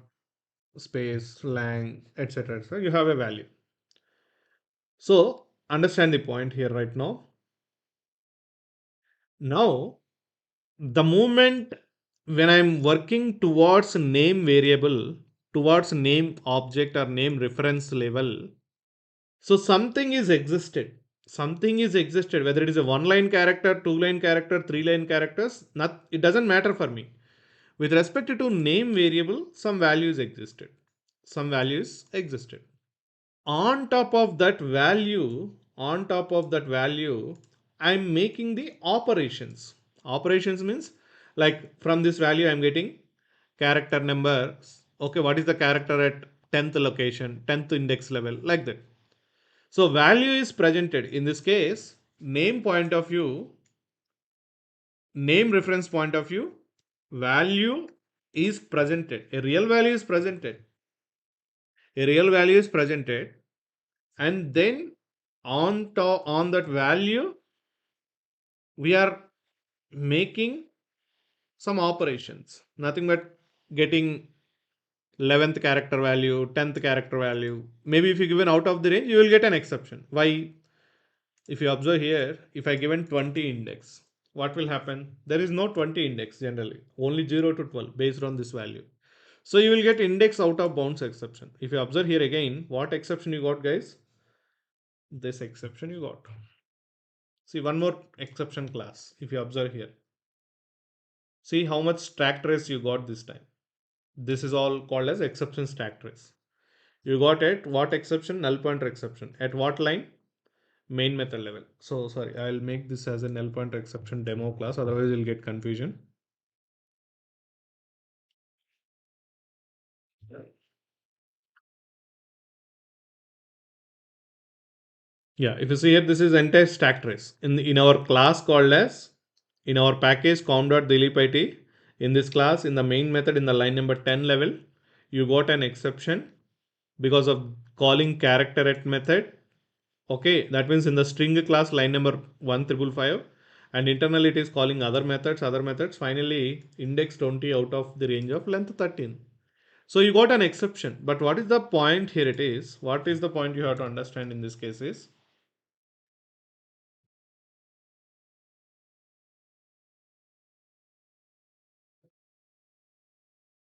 space lang etc. So you have a value. So understand the point here right now. Now the moment when I'm working towards name variable, towards name object or name reference level, so something is existed. Something is existed, whether it is a one line character, two line character, three line characters, not, it doesn't matter for me. With respect to name variable, some values existed. Some values existed. On top of that value, I'm making the operations. Operations means like from this value I'm getting character number. Okay, what is the character at 10th location, 10th index level, like that. So value is presented. In this case, name point of view, name reference point of view, value is presented. A real value is presented. A real value is presented, and then on that value, we are making some operations. Nothing but getting 11th character value, 10th character value. Maybe if you given out of the range, you will get an exception. Why? If you observe here, if I given 20 index, what will happen? There is no 20 index generally, only 0 to 12 based on this value. So you will get index out of bounds exception. If you observe here again, what exception you got, guys? This exception you got. See one more exception class. If you observe here, see how much stack trace you got this time. This is all called as exception stack trace. You got at what exception? Null pointer exception. At what line? Main method level. So sorry, I'll make this as a null pointer exception demo class, otherwise you'll get confusion. Yeah, if you see here, this is entire stack trace in our class called as, in our package com.dilipit. In this class, in the main method, in the line number 10 level, you got an exception because of calling character at method. Okay, that means in the string class line number 1555, and internally it is calling other methods, finally index 20 out of the range of length 13. So you got an exception, but what is the point here? It is, what is the point you have to understand in this case is,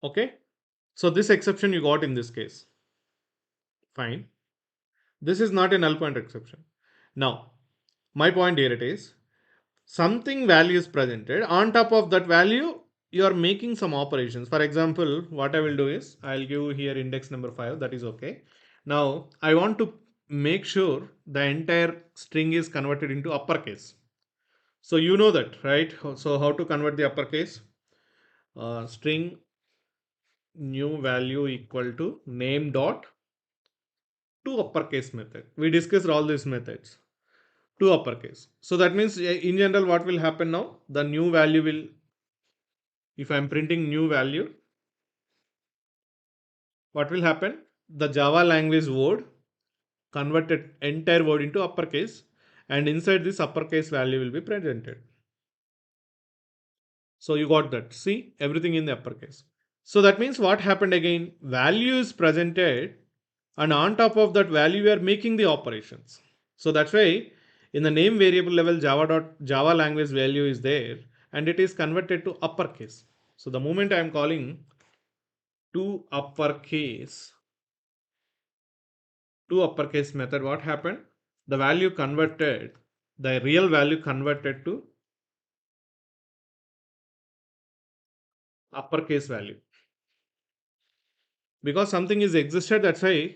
okay, so this exception you got in this case, fine. This is not a null pointer exception. Now, my point here it is something value is presented. On top of that value, you are making some operations. For example, what I will do is I'll give here index number 5. That is okay. Now, I want to make sure the entire string is converted into uppercase. So you know that, right? So how to convert the uppercase? String new value equal to name dot to uppercase method. We discussed all these methods to uppercase. So that means in general what will happen now? The new value will, if I am printing new value, what will happen? The Java language word converted entire word into uppercase, and inside this uppercase value will be presented. So you got that. See everything in the uppercase. So that means what happened again? Value is presented, and on top of that value, we are making the operations. So that's why in the name variable level, Java language value is there, and it is converted to uppercase. So the moment I am calling to uppercase method, what happened? The value converted, the real value converted to uppercase value. Because something is existed, that's why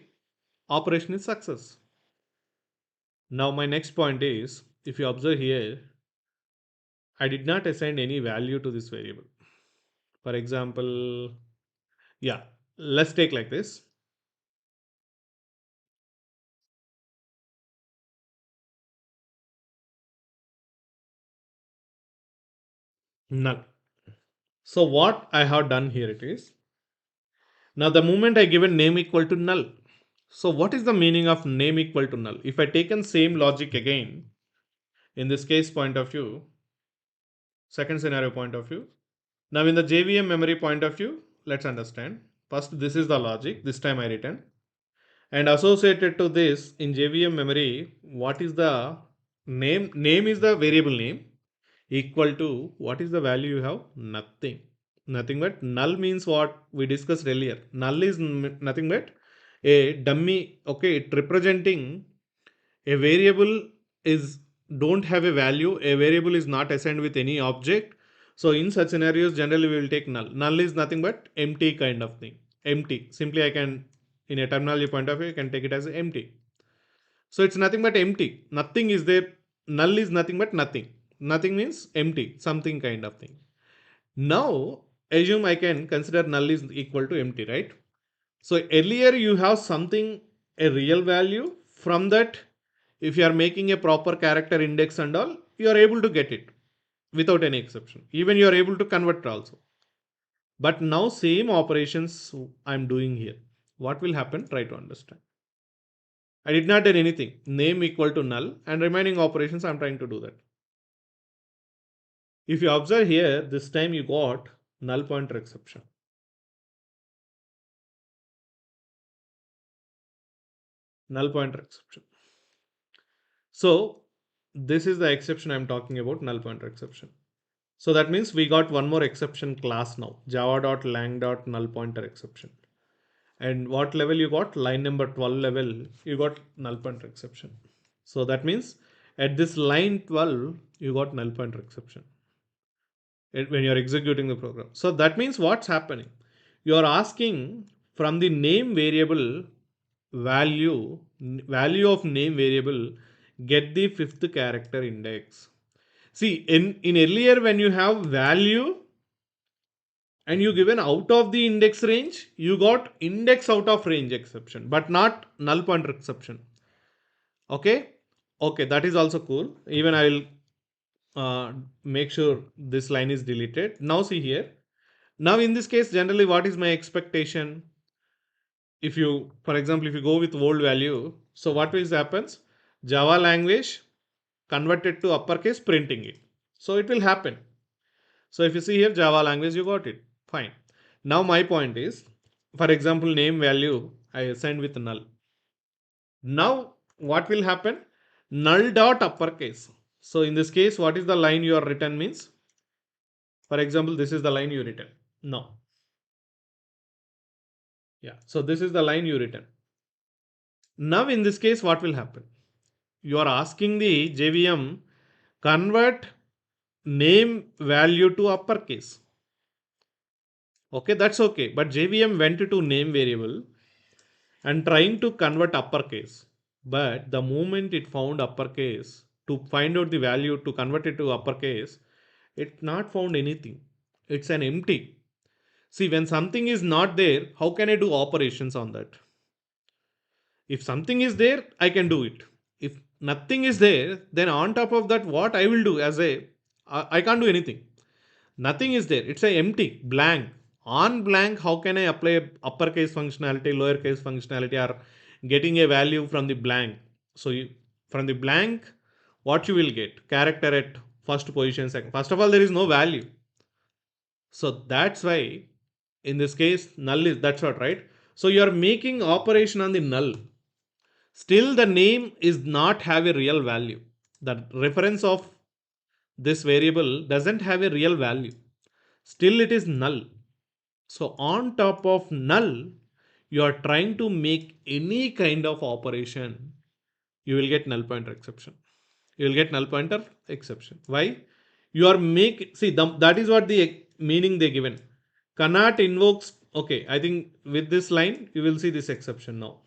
operation is success. Now my next point is, if you observe here, I did not assign any value to this variable. For example, yeah, let's take like this. Null. So what I have done here it is, now the moment I given name equal to null. So what is the meaning of name equal to null? If I taken same logic again, in this case point of view, second scenario point of view, now in the JVM memory point of view, let's understand. First, this is the logic, this time I written. And associated to this in JVM memory, what is the name? Name is the variable name equal to what is the value you have? Nothing. Nothing but null means what we discussed earlier. Null is nothing but a dummy. Okay, it representing a variable is don't have a value. A variable is not assigned with any object. So in such scenarios, generally we will take null. Null is nothing but empty kind of thing. Empty. Simply I can, in a terminology point of view, I can take it as empty. So it's nothing but empty. Nothing is there. Null is nothing but nothing. Nothing means empty, something kind of thing. Now, assume I can consider null is equal to empty, right? So earlier you have something, a real value. From that, if you are making a proper character index and all, you are able to get it without any exception. Even you are able to convert also. But now same operations I'm doing here. What will happen? Try to understand. I did not do anything. Name equal to null and remaining operations I'm trying to do that. If you observe here, this time you got null pointer exception. Null pointer exception. So this is the exception I'm talking about, null pointer exception. So that means we got one more exception class now, java.lang.nullPointerException. And what level you got? Line number 12 level, you got null pointer exception. So that means at this line 12, you got null pointer exception when you're executing the program. So that means what's happening? You're asking from the name variable value of name variable, get the fifth character index. See, in earlier when you have value and you given out of the index range, you got index out of range exception, but not null pointer exception. Okay, okay, that is also cool. Even I will make sure this line is deleted. Now see here. Now in this case, generally, what is my expectation? If you, for example, if you go with old value, so what is happens? Java language converted to uppercase, printing it. So it will happen. So if you see here Java language, you got it. Fine. Now my point is, for example, name value I assigned with null. Now what will happen? Null dot uppercase. So in this case, what is the line you are written means? For example, this is the line you written. No. Yeah. So this is the line you written. Now in this case, what will happen? You are asking the JVM convert name value to uppercase. Okay, that's okay. But JVM went to name variable and trying to convert uppercase. But the moment it found uppercase, to find out the value to convert it to uppercase, it not found anything. It's an empty. See, when something is not there, how can I do operations on that? If something is there, I can do it. If nothing is there, then on top of that, what I will do as I can't do anything. Nothing is there. It's a empty, blank. On blank, how can I apply uppercase functionality, lowercase functionality, or getting a value from the blank? So from the blank, what you will get? Character at first position, second. First of all, there is no value. So that's why in this case, null is that's what, right? So you are making operation on the null. Still, the name is not have a real value. The reference of this variable doesn't have a real value. Still, it is null. So on top of null, you are trying to make any kind of operation, you will get null pointer exception. You will get null pointer exception. Why? You are that is what the meaning they given. Cannot invokes. Okay, I think with this line you will see this exception now.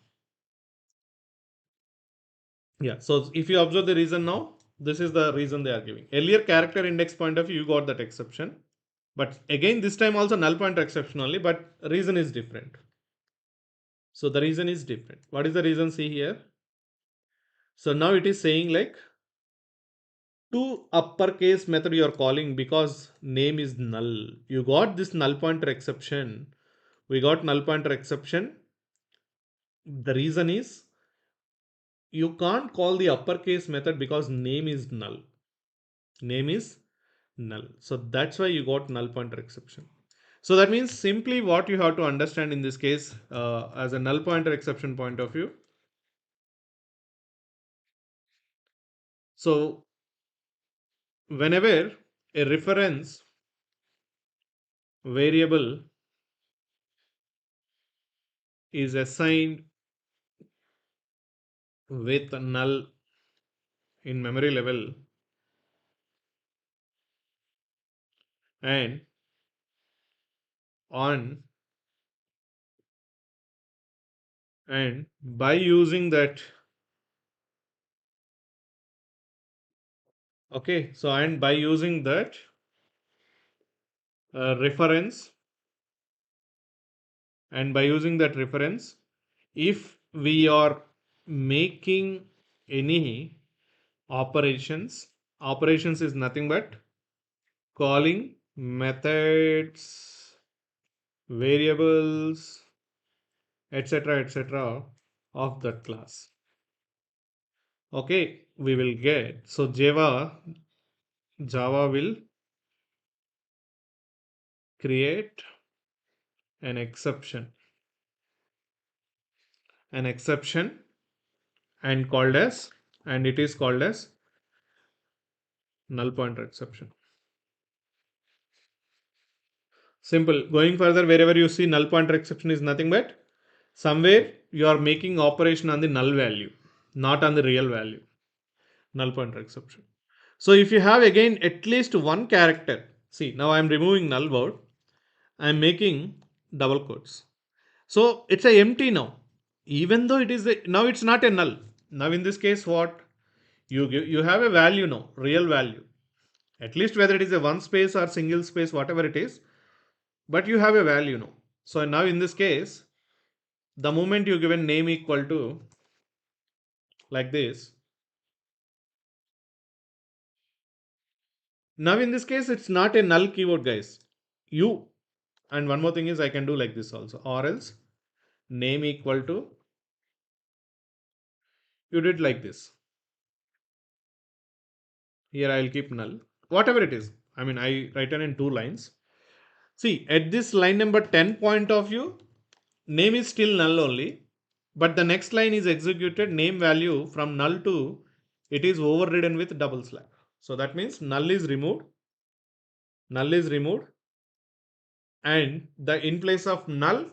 Yeah. So if you observe the reason now, this is the reason they are giving. Earlier character index point of view, you got that exception. But again, this time also null pointer exception only, but reason is different. So the reason is different. What is the reason? See here. So now it is saying like to uppercase method you are calling because name is null. You got this null pointer exception. We got null pointer exception. The reason is you can't call the uppercase method because name is null. Name is null. So that's why you got null pointer exception. So that means simply what you have to understand in this case as a null pointer exception point of view. So whenever a reference variable is assigned with null in memory level and on and by using that, okay, so and by using that reference and by using that reference, if we are making any operations is nothing but calling methods, variables, etc of that class. Okay, we will get, so Java will create an exception an exception and called as and it is called as null pointer exception. Simple. Going further, wherever you see null pointer exception is nothing but somewhere you are making operation on the null value, not on the real value. Null pointer exception. So if you have again at least one character, see now I am removing null word, I am making double quotes. So it's a empty now. Even though it is now it's not a null. Now in this case, what you have a value now, real value. At least whether it is a one space or single space, whatever it is, but you have a value now. So now in this case, the moment you given name equal to like this, now in this case it's not a null keyword, guys. You and one more thing is I can do like this also, or else name equal to, you did like this. Here I will keep null, whatever it is. I mean, I written in two lines. See, at this line number 10 point of view, name is still null only, but the next line is executed name value from null to it is overridden with double slash. So that means null is removed, and the in place of null,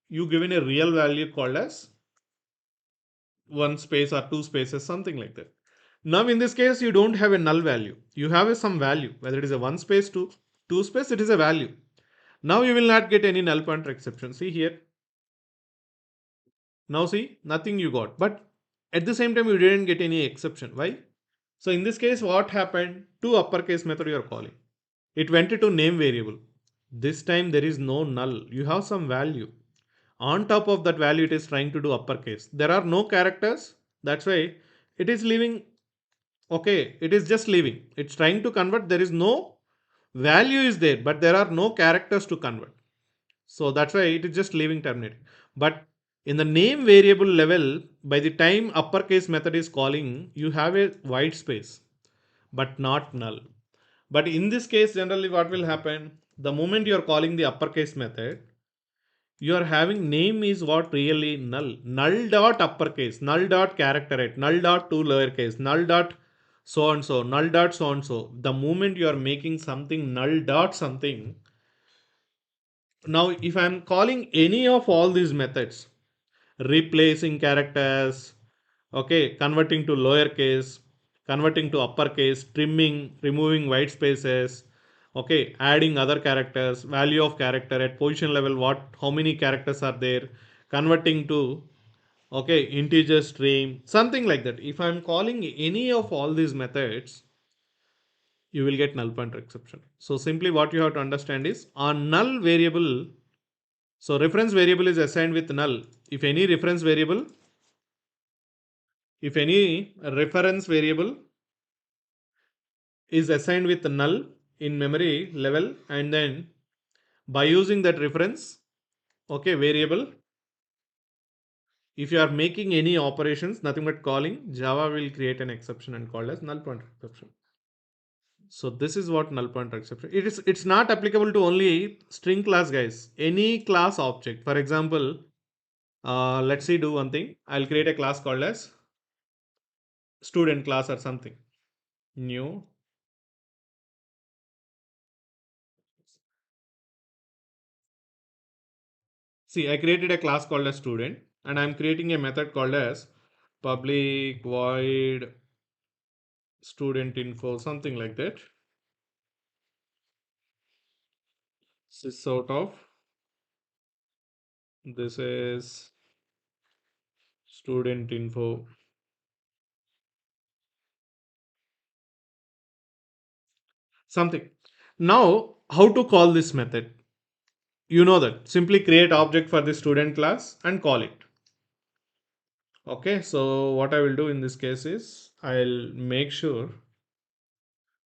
you given a real value called as one space or two spaces, something like that. Now in this case, you don't have a null value. You have a some value, whether it is a one space, two space, it is a value. Now you will not get any null pointer exception. See here. Now see, nothing you got. But at the same time, you didn't get any exception. Why? So in this case, what happened? Two uppercase method you are calling. It went into name variable. This time there is no null. You have some value. On top of that value, it is trying to do uppercase. There are no characters. That's why it is leaving. Okay, it is just leaving. It's trying to convert. There is no value is there, but there are no characters to convert. So that's why it is just leaving terminated. But in the name variable level, by the time uppercase method is calling, you have a white space, but not null. But in this case, generally what will happen? The moment you are calling the uppercase method, you are having name is what really null. Null dot uppercase, null dot character at, null dot two lowercase, null dot so and so, null dot so and so. The moment you are making something null dot something, now if I am calling any of all these methods, replacing characters, okay, converting to lowercase, converting to uppercase, trimming, removing white spaces, okay, adding other characters, value of character at position level, what, how many characters are there, converting to, okay, integer stream, something like that. If I'm calling any of all these methods, you will get null pointer exception. So simply what you have to understand is on null variable, so reference variable is assigned with null. If any reference variable, if any reference variable is assigned with null in memory level, and then by using that reference, okay, variable, if you are making any operations, nothing but calling, Java will create an exception and called as null pointer exception. So this is what null pointer exception. It's not applicable to only string class, guys. Any class object. For example, let's see, do one thing. I'll create a class called as student class or something. New. See, I created a class called as student, and I'm creating a method called as public void student info, something like that. Sys out of this is student info. Something. Now, how to call this method? You know that. Simply create object for the student class and call it. Okay, so what I will do in this case is I'll make sure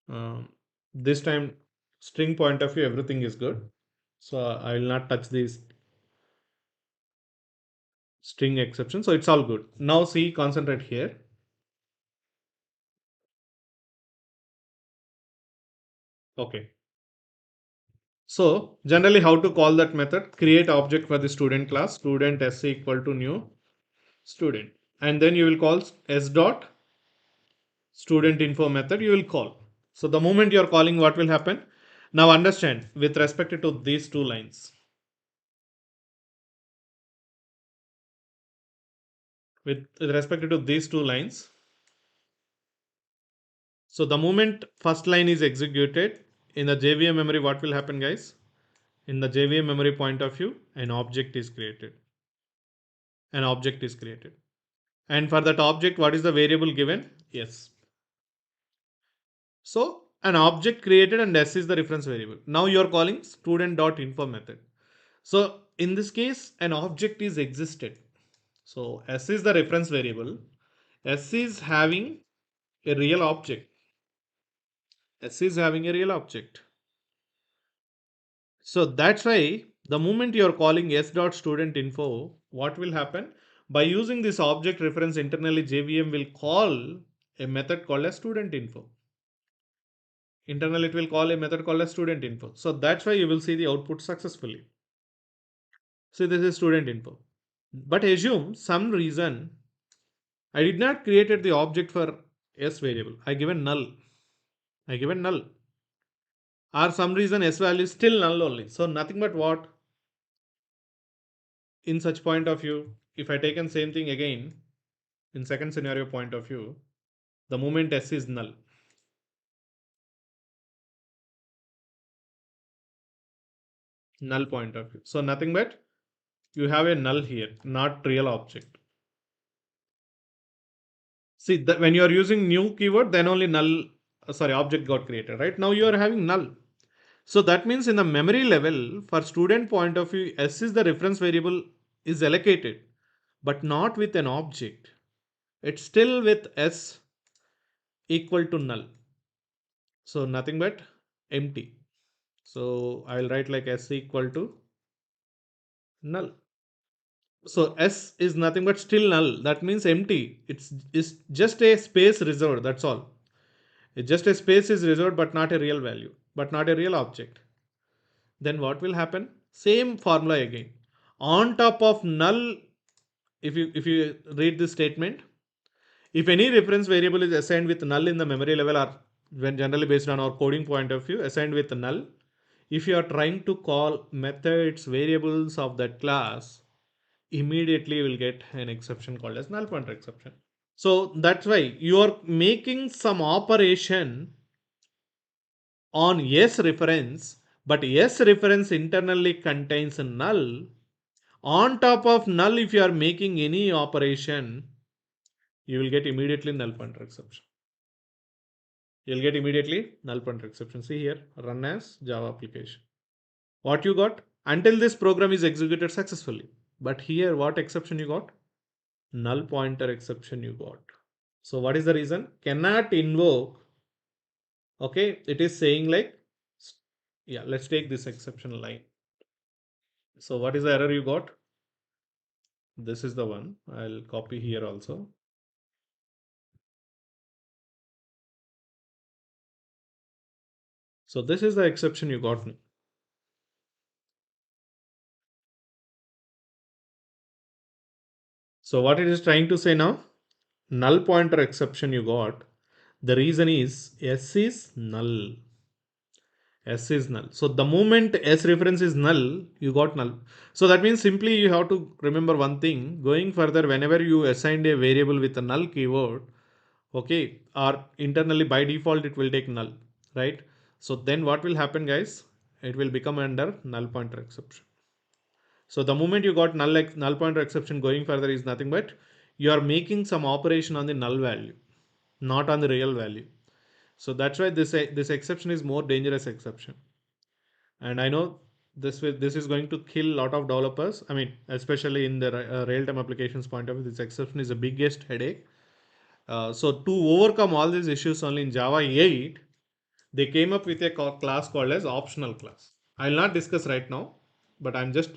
um, this time string point of view everything is good. So I will not touch this string exception. So it's all good. Now see, concentrate here. Okay. So generally how to call that method? Create object for the student class, student s equal to new student. And then you will call s dot student info method you will call. So the moment you are calling, what will happen? Now understand with respect to these two lines. With respect to these two lines. So the moment first line is executed in the JVM memory, what will happen, guys? In the JVM memory point of view, an object is created. An object is created. And for that object, what is the variable given? Yes. So an object created and s is the reference variable. Now you are calling student.info method. So in this case, an object is existed. So s is the reference variable. S is having a real object. S is having a real object. So that's why the moment you are calling s.student.info, what will happen? By using this object reference internally, JVM will call a method called as student.info. Internally, it will call a method called as student.info. So that's why you will see the output successfully. So this is student.info. But assume some reason I did not created the object for s variable. I given null. I given null. Or some reason s value is still null only. So nothing but what? In such point of view, if I taken same thing again, in second scenario point of view, the moment S is null. Null point of view. So nothing but you have a null here, not real object. See that when you are using new keyword, then only null, object got created, right? Now you are having null. So that means in the memory level, for student point of view, S is the reference variable is allocated, but not with an object. It's still with S equal to null. So nothing but empty. So I'll write like S equal to null. So S is nothing but still null. That means empty. It's just a space reserved. That's all. It's just a space is reserved, but not a real value, but not a real object. Then what will happen? Same formula again. On top of null, if you read this statement, if any reference variable is assigned with null in the memory level, or when generally based on our coding point of view, assigned with null, if you are trying to call methods variables of that class, immediately you will get an exception called as null pointer exception. So that's why you are making some operation on S reference, but S reference internally contains null. On top of null, if you are making any operation, you will get immediately null pointer exception. You'll get immediately null pointer exception. See here, run as Java application. What you got? Until this program is executed successfully. But here, what exception you got? Null pointer exception you got. So what is the reason? Cannot invoke. Okay, it is saying like, yeah, let's take this exception line. So what is the error you got? This is the one. I'll copy here also. So this is the exception you got. So what it is trying to say now? Null pointer exception you got. The reason is S is null. S is null. So the moment S reference is null, you got null. So that means simply you have to remember one thing. Going further, whenever you assign a variable with a null keyword, okay, or internally by default it will take null, right? So then what will happen, guys? It will become under null pointer exception. So the moment you got null pointer exception, going further is nothing but you are making some operation on the null value, not on the real value. So that's why this exception is more dangerous exception. And I know this is going to kill a lot of developers. I mean, especially in the real-time applications point of view, this exception is the biggest headache. So to overcome all these issues, only in Java 8, they came up with a class called as optional class. I'll not discuss right now, but I'm just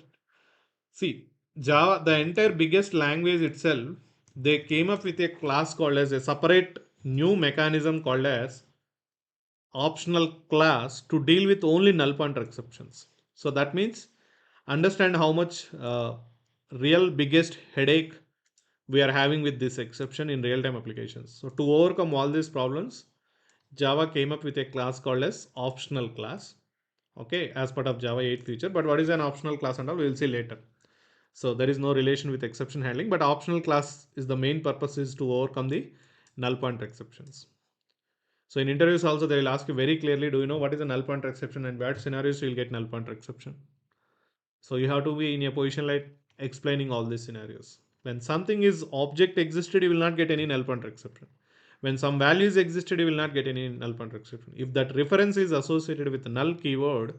see Java, the entire biggest language itself, they came up with a class called as a separate new mechanism called as optional class to deal with only null pointer exceptions. So that means understand how much real biggest headache we are having with this exception in real-time applications. So to overcome all these problems, Java came up with a class called as optional class. Okay, as part of Java 8 feature. But what is an optional class and all, we will see later. So there is no relation with exception handling, but optional class is the main purpose is to overcome the null pointer exceptions. So in interviews also they will ask you very clearly, do you know what is a null pointer exception and what scenarios you will get null pointer exception. So you have to be in a position like explaining all these scenarios. When something is object existed, you will not get any null pointer exception. When some values existed, you will not get any null pointer exception. If that reference is associated with the null keyword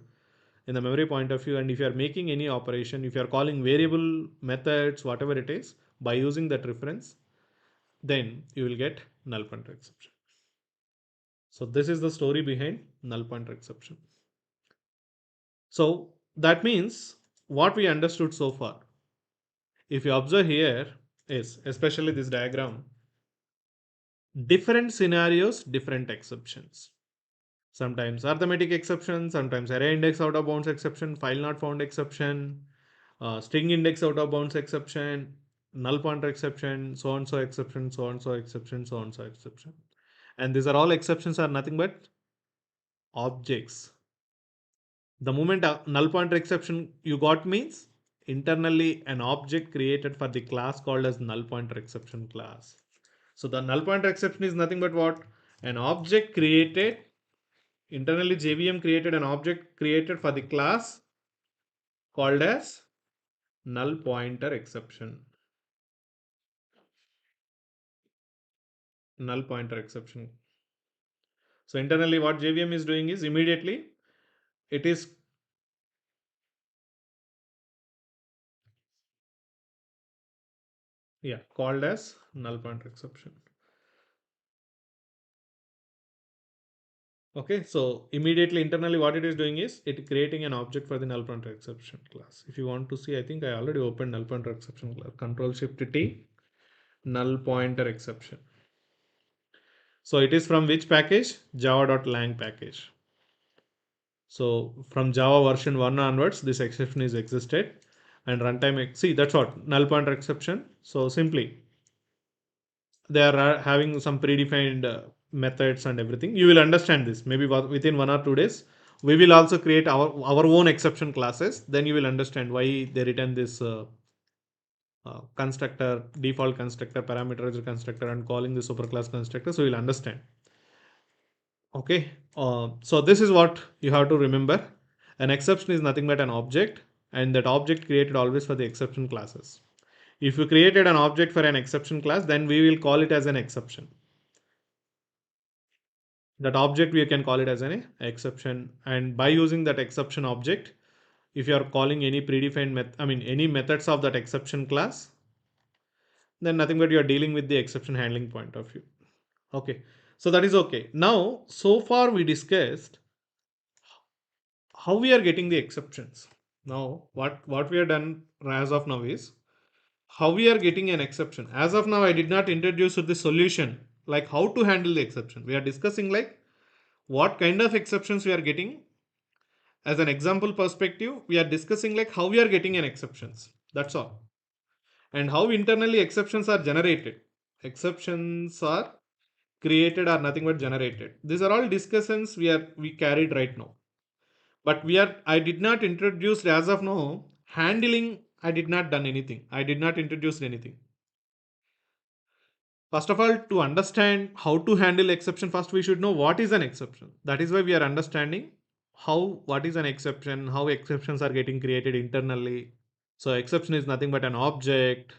in the memory point of view, and if you are making any operation, if you are calling variable methods, whatever it is, by using that reference, then you will get null pointer exception. So this is the story behind null pointer exception. So that means what we understood so far. If you observe here is especially this diagram, different scenarios, different exceptions. Sometimes arithmetic exception, sometimes array index out of bounds exception, file not found exception, string index out of bounds exception, null pointer exception, so and so exception, so and so exception, so and so exception. And these are all exceptions are nothing but objects. The moment a null pointer exception you got means internally an object created for the class called as null pointer exception class. So the null pointer exception is nothing but what? An object created, internally JVM created an object created for the class called as null pointer exception. Null pointer exception. So internally what JVM is doing is immediately it is called as null pointer exception. Okay, so immediately internally what it is doing is it creating an object for the null pointer exception class. If you want to see, I think I already opened null pointer exception class. Control Shift T, null pointer exception. So it is from which package? Java.lang package. So from Java version 1 onwards, this exception is existed and runtime. See, that's what null pointer exception. So simply they are having some predefined methods and everything. You will understand this maybe within 1 or 2 days. We will also create our own exception classes. Then you will understand why they return this constructor, default constructor, parameterized constructor, and calling the superclass constructor. So you'll understand. Okay. So this is what you have to remember. An exception is nothing but an object, and that object created always for the exception classes. If you created an object for an exception class, then we will call it as an exception. That object we can call it as an exception, and by using that exception object, if you are calling any predefined any methods of that exception class, then nothing but you are dealing with the exception handling point of view. Okay, so that is okay. Now so far we discussed how we are getting the exceptions. Now what we are done as of now is how we are getting an exception. As of now I did not introduce the solution, like how to handle the exception. We are discussing like what kind of exceptions we are getting. As an example perspective, we are discussing like how we are getting an exceptions. That's all. And how internally exceptions are generated. Exceptions are created or nothing but generated. These are all discussions we carried right now. But I did not introduce as of now handling. I did not done anything. I did not introduce anything. First of all, to understand how to handle exception, first we should know what is an exception. That is why we are understanding what is an exception, how exceptions are getting created internally. So exception is nothing but an object,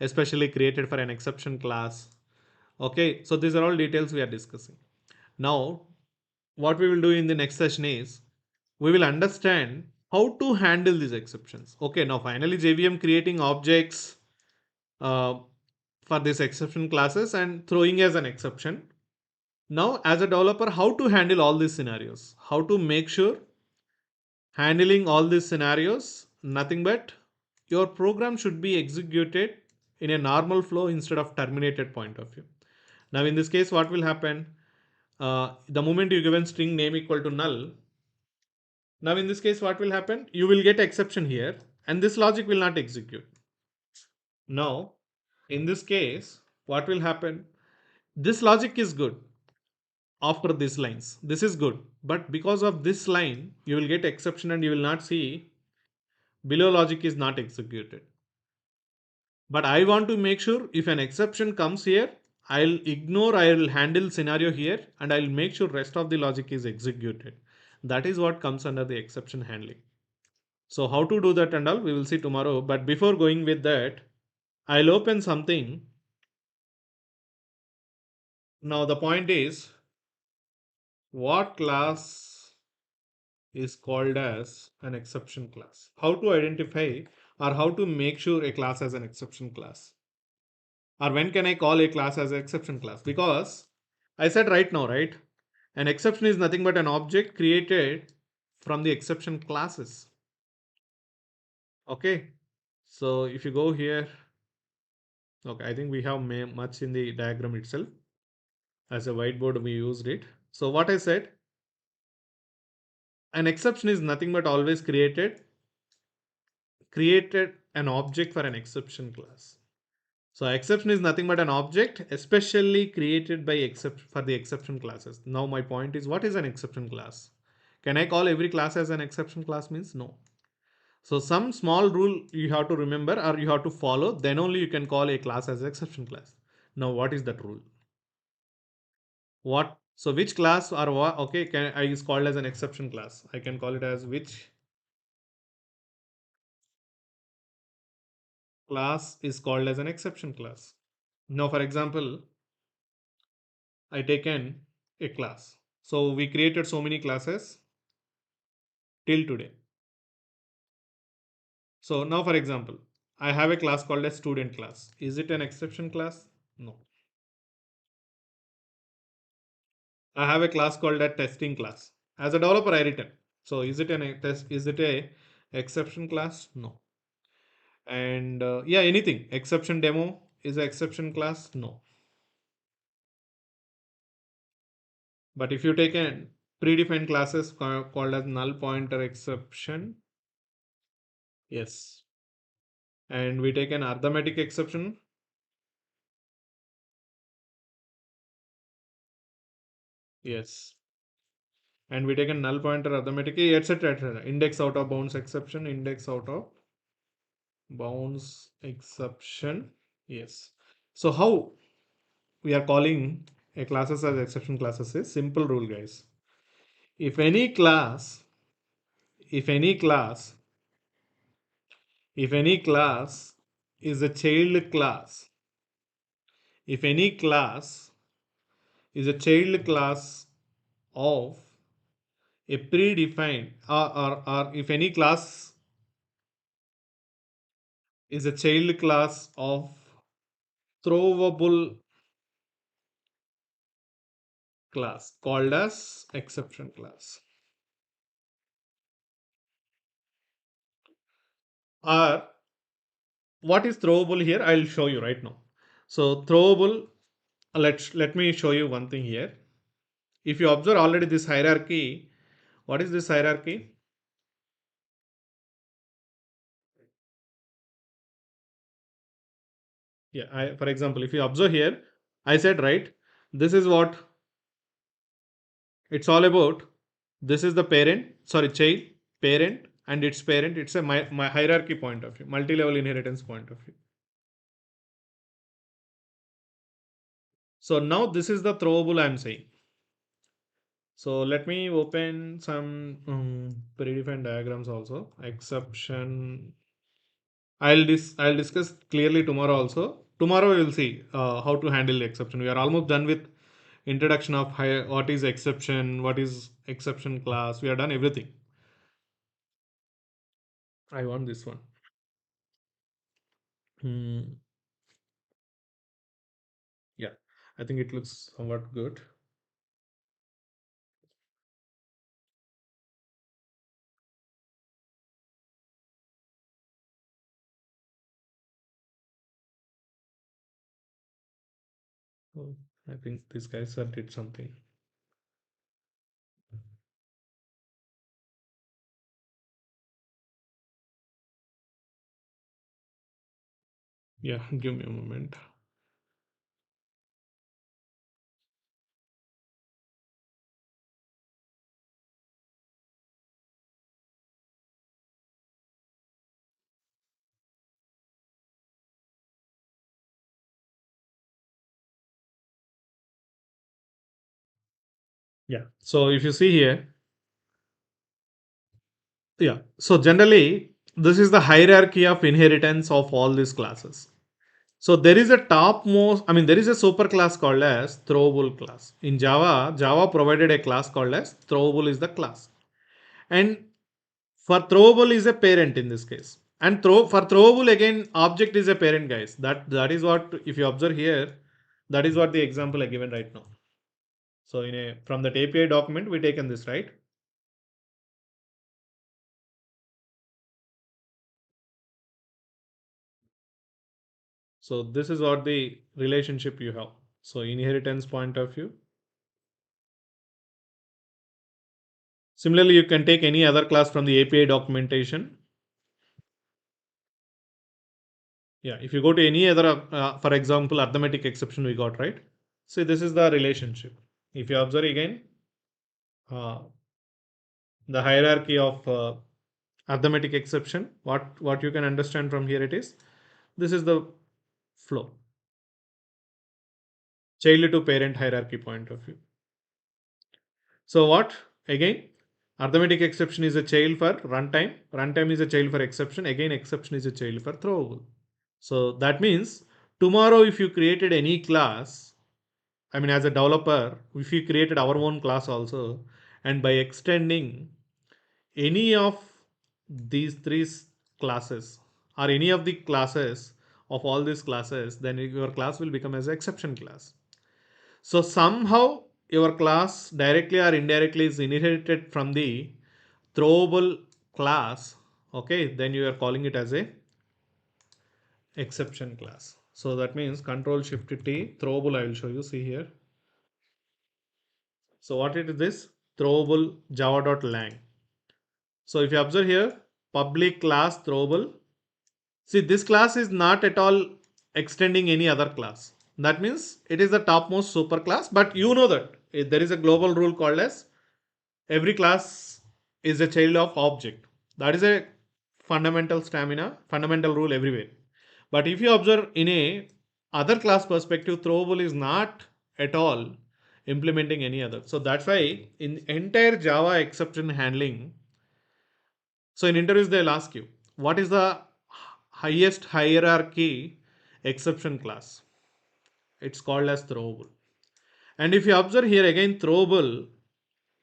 especially created for an exception class. Okay, so these are all details we are discussing. Now, what we will do in the next session is we will understand how to handle these exceptions. Okay, now finally JVM creating objects uh, for these exception classes and throwing as an exception. Now, as a developer, how to handle all these scenarios? How to make sure handling all these scenarios, nothing but your program should be executed in a normal flow instead of terminated point of view. Now, in this case, what will happen? The moment you given string name equal to null, now in this case, what will happen? You will get exception here and this logic will not execute. Now, in this case, what will happen? This logic is good after these lines. This is good. But because of this line, you will get exception and you will not see below logic is not executed. But I want to make sure if an exception comes here, I'll handle scenario here and I'll make sure rest of the logic is executed. That is what comes under the exception handling. So how to do that and all we will see tomorrow. But before going with that, I'll open something. Now the point is what class is called as an exception class. How to identify or how to make sure a class has an exception class. Or when can I call a class as an exception class? Because I said right now, right? An exception is nothing but an object created from the exception classes. Okay. So if you go here, okay, I think we have much in the diagram itself. As a whiteboard, we used it. So what I said, an exception is nothing but always created an object for an exception class. So exception is nothing but an object especially created by for the exception classes. Now my point is what is an exception class? Can I call every class as an exception class? Means no. So some small rule you have to remember or you have to follow, then only you can call a class as an exception class. Now what is that rule? What? So which class or what? Okay, can I is called as an exception class. I can call it as which class is called as an exception class. Now, for example, I taken a class. So we created so many classes till today. So now, for example, I have a class called a student class. Is it an exception class? No. I have a class called a testing class. As a developer, I written. So is it an test? Is it a exception class? No. And yeah, anything. Exception demo is an exception class? No. But if you take a predefined classes called as null pointer exception, yes. And we take an arithmetic exception, yes. And we take a null pointer arithmetic, etc. etc. Index out of bounds exception, index out of bounds exception, yes. So how we are calling a classes as exception classes is simple rule, guys. If any class, if any class, if any class is a child class, if any class is a child class of a predefined or if any class is a child class of throwable class called as exception class. Or what is throwable here? I'll show you right now. So throwable, let me show you one thing here. If you observe already this hierarchy, what is this hierarchy? Yeah, for example, if you observe here, I said right, this is what it's all about. This is the parent, sorry, child, parent, and its parent. It's a my hierarchy point of view, multi-level inheritance point of view. So now this is the throwable I'm saying. So let me open some predefined diagrams also. Exception. I'll discuss clearly tomorrow also. Tomorrow we will see how to handle the exception. We are almost done with introduction of what is exception, what is exception class. We have done everything. I want this one. Hmm. Yeah, I think it looks somewhat good. Oh, I think this guy said did something. Yeah, give me a moment. Yeah. So if you see here, yeah. So generally, this is the hierarchy of inheritance of all these classes. So there is a topmost, I mean, there is a super class called as throwable class. In Java, Java provided a class called as throwable is the class. And for throwable is a parent in this case. And for throwable again, object is a parent, guys. That is what, if you observe here, that is what the example I given right now. So in a from that API document, we taken this, right? So this is what the relationship you have. So inheritance point of view. Similarly, you can take any other class from the API documentation. Yeah, if you go to any other, for example, arithmetic exception we got, right? See, this is the relationship. If you observe again, uh, the hierarchy of arithmetic exception, what you can understand from here it is, this is the flow. child to parent hierarchy point of view. So what? Again, arithmetic exception is a child for runtime. Runtime is a child for exception. Again, exception is a child for throwable. So that means tomorrow if you created any class, I mean as a developer, if you created our own class also, and by extending any of these three classes or any of the classes of all these classes, then your class will become as an exception class. So somehow your class directly or indirectly is inherited from the throwable class. Okay, then you are calling it as a exception class. So that means control shift T throwable. I will show you. See here. So what it is this throwable java.lang. So if you observe here, public class throwable. See, this class is not at all extending any other class. That means it is the topmost super class, but you know that there is a global rule called as every class is a child of object. That is a fundamental rule everywhere. But if you observe in a other class perspective, throwable is not at all implementing any other. So that's why in entire Java exception handling, so in interviews they'll ask you, what is the highest hierarchy exception class? It's called as throwable. And if you observe here again, throwable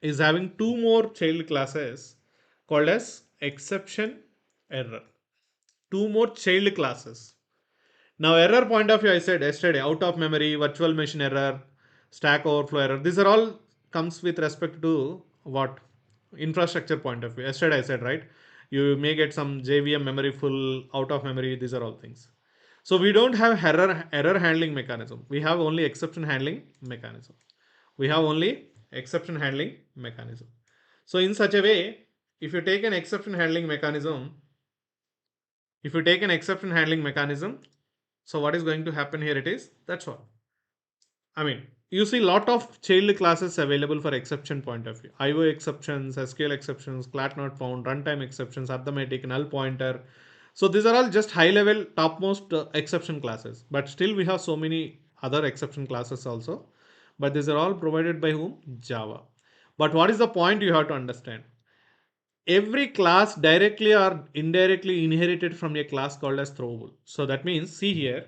is having two more child classes called as exception error. Two more child classes. Now error point of view, I said yesterday, out of memory, virtual machine error, stack overflow error. These are all comes with respect to what? Infrastructure point of view. Yesterday I said, right? You may get some JVM memory full, out of memory. These are all things. So we don't have error handling mechanism. We have only exception handling mechanism. We have only exception handling mechanism. So in such a way, if you take an exception handling mechanism, if you take an exception handling mechanism, so what is going to happen here? It is that's all. I mean, you see lot of child classes available for exception point of view. IO exceptions, SQL exceptions, CLAT not found, runtime exceptions, arithmetic, null pointer. So these are all just high level topmost exception classes. But still we have so many other exception classes also. But these are all provided by whom? Java. But what is the point you have to understand? Every class directly or indirectly inherited from a class called as throwable. So that means, see here,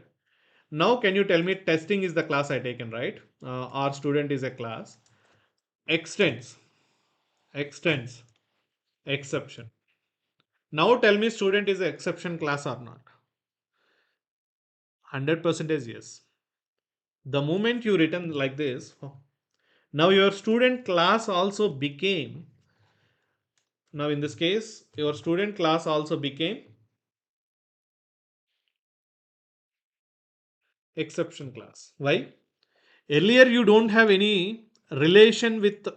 now can you tell me testing is the class I taken, right? Our student is a class. Extends, extends, exception. Now tell me student is an exception class or not? 100% is yes. The moment you written like this, now your student class also became, now in this case, your student class also became exception class. Why? Earlier you don't have any relation with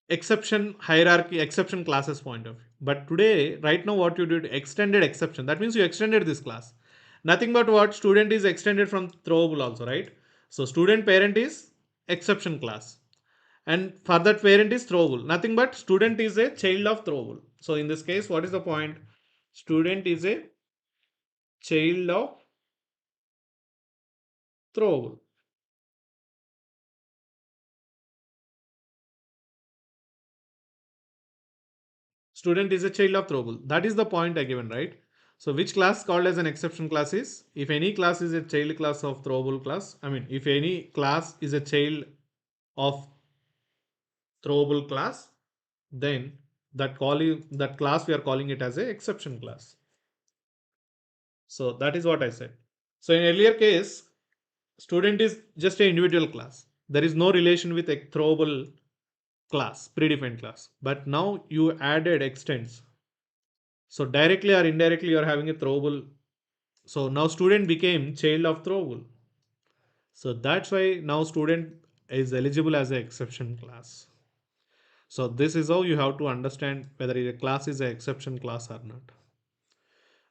exception hierarchy, exception classes point of view. But today, right now, what you did extended exception. That means you extended this class. Nothing but what student is extended from throwable also, right? So student parent is exception class, and for that parent is throwable. Nothing but student is a child of throwable. So in this case, what is the point? Student is a child of throwable. Student is a child of throwable. That is the point I given, right? So which class called as an exception class is if any class is a child class of throwable class. I mean, if any class is a child of throwable class, then that class we are calling it as a exception class. So that is what I said. So in earlier case, student is just an individual class. There is no relation with a throwable class, predefined class. But now you added extends. So directly or indirectly, you are having a throwable. So now student became child of throwable. So that's why now student is eligible as an exception class. So this is how you have to understand whether a class is an exception class or not.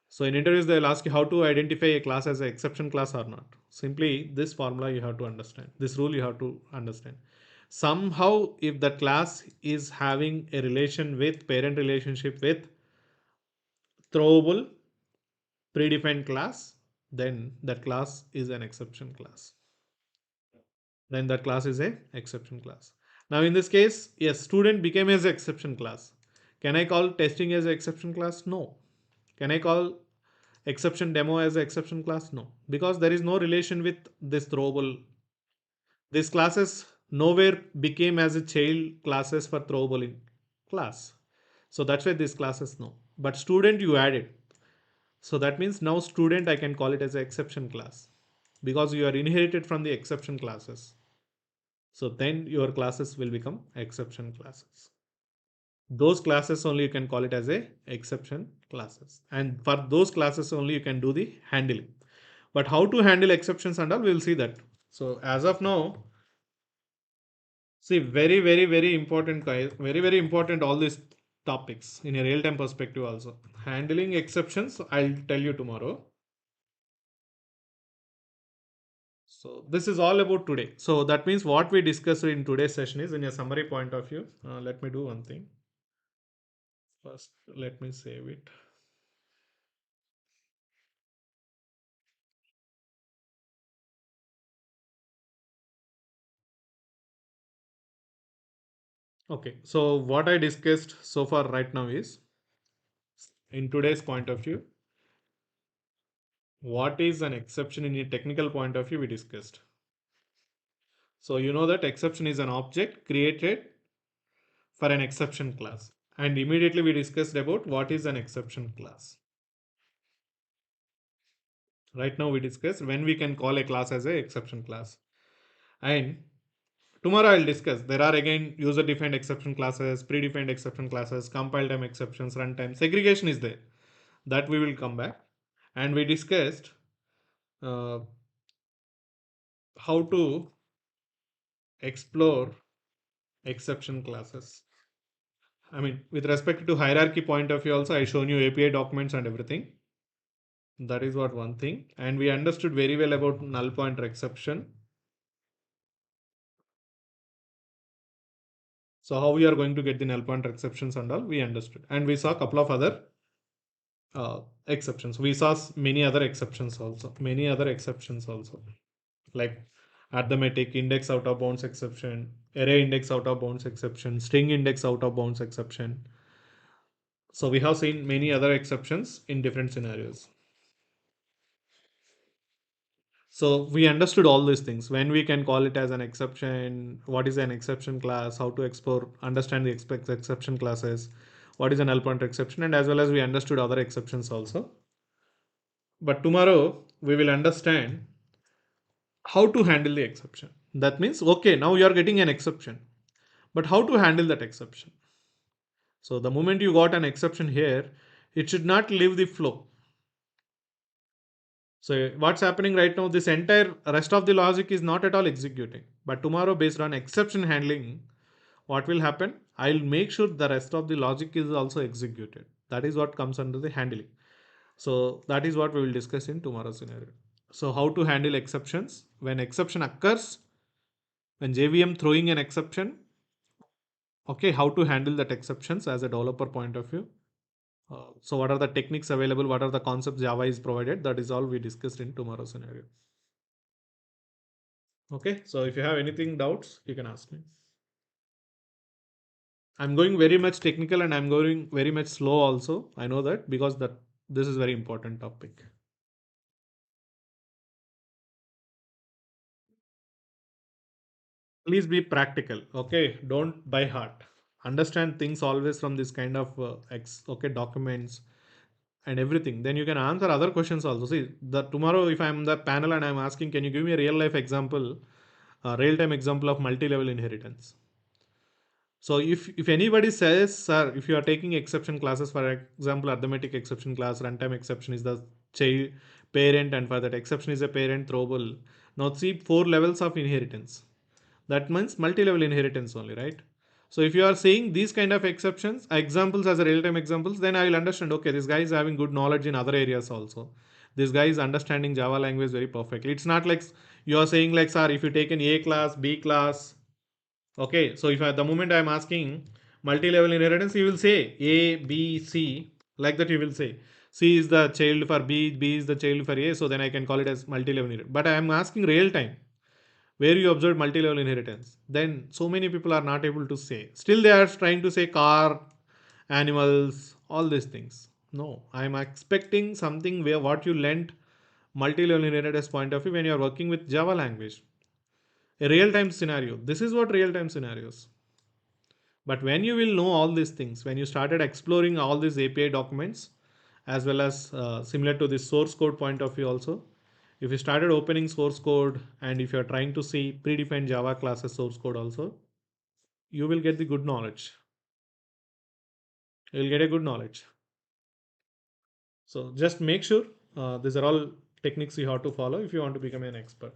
So in interviews they'll ask you how to identify a class as an exception class or not. Simply this formula you have to understand. This rule you have to understand. Somehow if the class is having a relation with parent relationship with throwable predefined class, then that class is an exception class. then that class is a exception class. Now in this case, yes, student became as exception class. Can I call testing as an exception class? No. Can I call exception demo as an exception class? No, because there is no relation with this throwable. These classes nowhere became as a child classes for throwable in class. So that's why these classes no. But student you added. So that means now student I can call it as an exception class because you are inherited from the exception classes. So then your classes will become exception classes. Those classes only you can call it as a exception classes. And for those classes only you can do the handling. But how to handle exceptions and all, we'll see that. So as of now, see, very important, guys. Very important. All these topics in a real-time perspective also. Handling exceptions, I'll tell you tomorrow. So this is all about today. So that means what we discussed in today's session is in a summary point of view. Let me do one thing. First, let me save it. Okay. So what I discussed so far right now is in today's point of view, what is an exception in a technical point of view we discussed. So you know that exception is an object created for an exception class. And immediately we discussed about what is an exception class. Right now we discussed when we can call a class as a exception class. And tomorrow I'll discuss. There are again user defined exception classes, predefined exception classes, compile time exceptions, runtime. Segregation is there. That we will come back. And we discussed uh, how to explore exception classes. I mean, with respect to hierarchy point of view, also I shown you API documents and everything. That is what one thing. And we understood very well about null pointer exception. So how we are going to get the null pointer exceptions and all, we understood. And we saw a couple of other exceptions. We saw many other exceptions also. Many other exceptions also. Like arithmetic index out of bounds exception, array index out of bounds exception, string index out of bounds exception. So we have seen many other exceptions in different scenarios. So we understood all these things. When we can call it as an exception, what is an exception class, how to explore, understand the exception classes, what is a null pointer exception, and as well as we understood other exceptions also. But tomorrow we will understand how to handle the exception. That means, okay, now you are getting an exception, but how to handle that exception? So the moment you got an exception here, it should not leave the flow. So what's happening right now, this entire rest of the logic is not at all executing. But tomorrow based on exception handling, what will happen? I'll make sure the rest of the logic is also executed. That is what comes under the handling. So that is what we will discuss in tomorrow's scenario. So how to handle exceptions when exception occurs, when JVM throwing an exception. Okay, how to handle that exceptions as a developer point of view. So what are the techniques available? What are the concepts Java is provided? That is all we discussed in tomorrow's scenario. Okay, so if you have anything doubts, you can ask me. I'm going very much technical and I'm going very much slow also. I know that because that this is very important topic. Please be practical. Okay, don't by heart. Understand things always from this kind of okay documents and everything. Then you can answer other questions also. See, the tomorrow if I'm the panel and I'm asking, can you give me a real life example, a real time example of multi-level inheritance? So if anybody says, sir, if you are taking exception classes, for example, arithmetic exception class, runtime exception is the child parent, and for that exception is a parent throwable. Now see 4 levels of inheritance. That means multi-level inheritance only, right? So if you are saying these kind of exceptions, examples as a real-time examples, then I will understand, okay, this guy is having good knowledge in other areas also. This guy is understanding Java language very perfectly. It's not like you are saying like, sir, if you take an A class, B class, okay, so if the moment I'm asking multi-level inheritance, you will say A, B, C, like that you will say. C is the child for B, B is the child for A, so then I can call it as multi-level inheritance. But I am asking real time. where you observe multi-level inheritance, then so many people are not able to say. Still, they are trying to say car, animals, all these things. No, I'm expecting something where what you learnt multi-level inheritance point of view when you are working with Java language. A real-time scenario. This is what real-time scenarios. But when you will know all these things, when you started exploring all these API documents, as well as similar to the source code point of view also, if you started opening source code and if you're trying to see predefined Java classes source code also, you will get the good knowledge. You'll get a good knowledge. So just make sure these are all techniques you have to follow if you want to become an expert.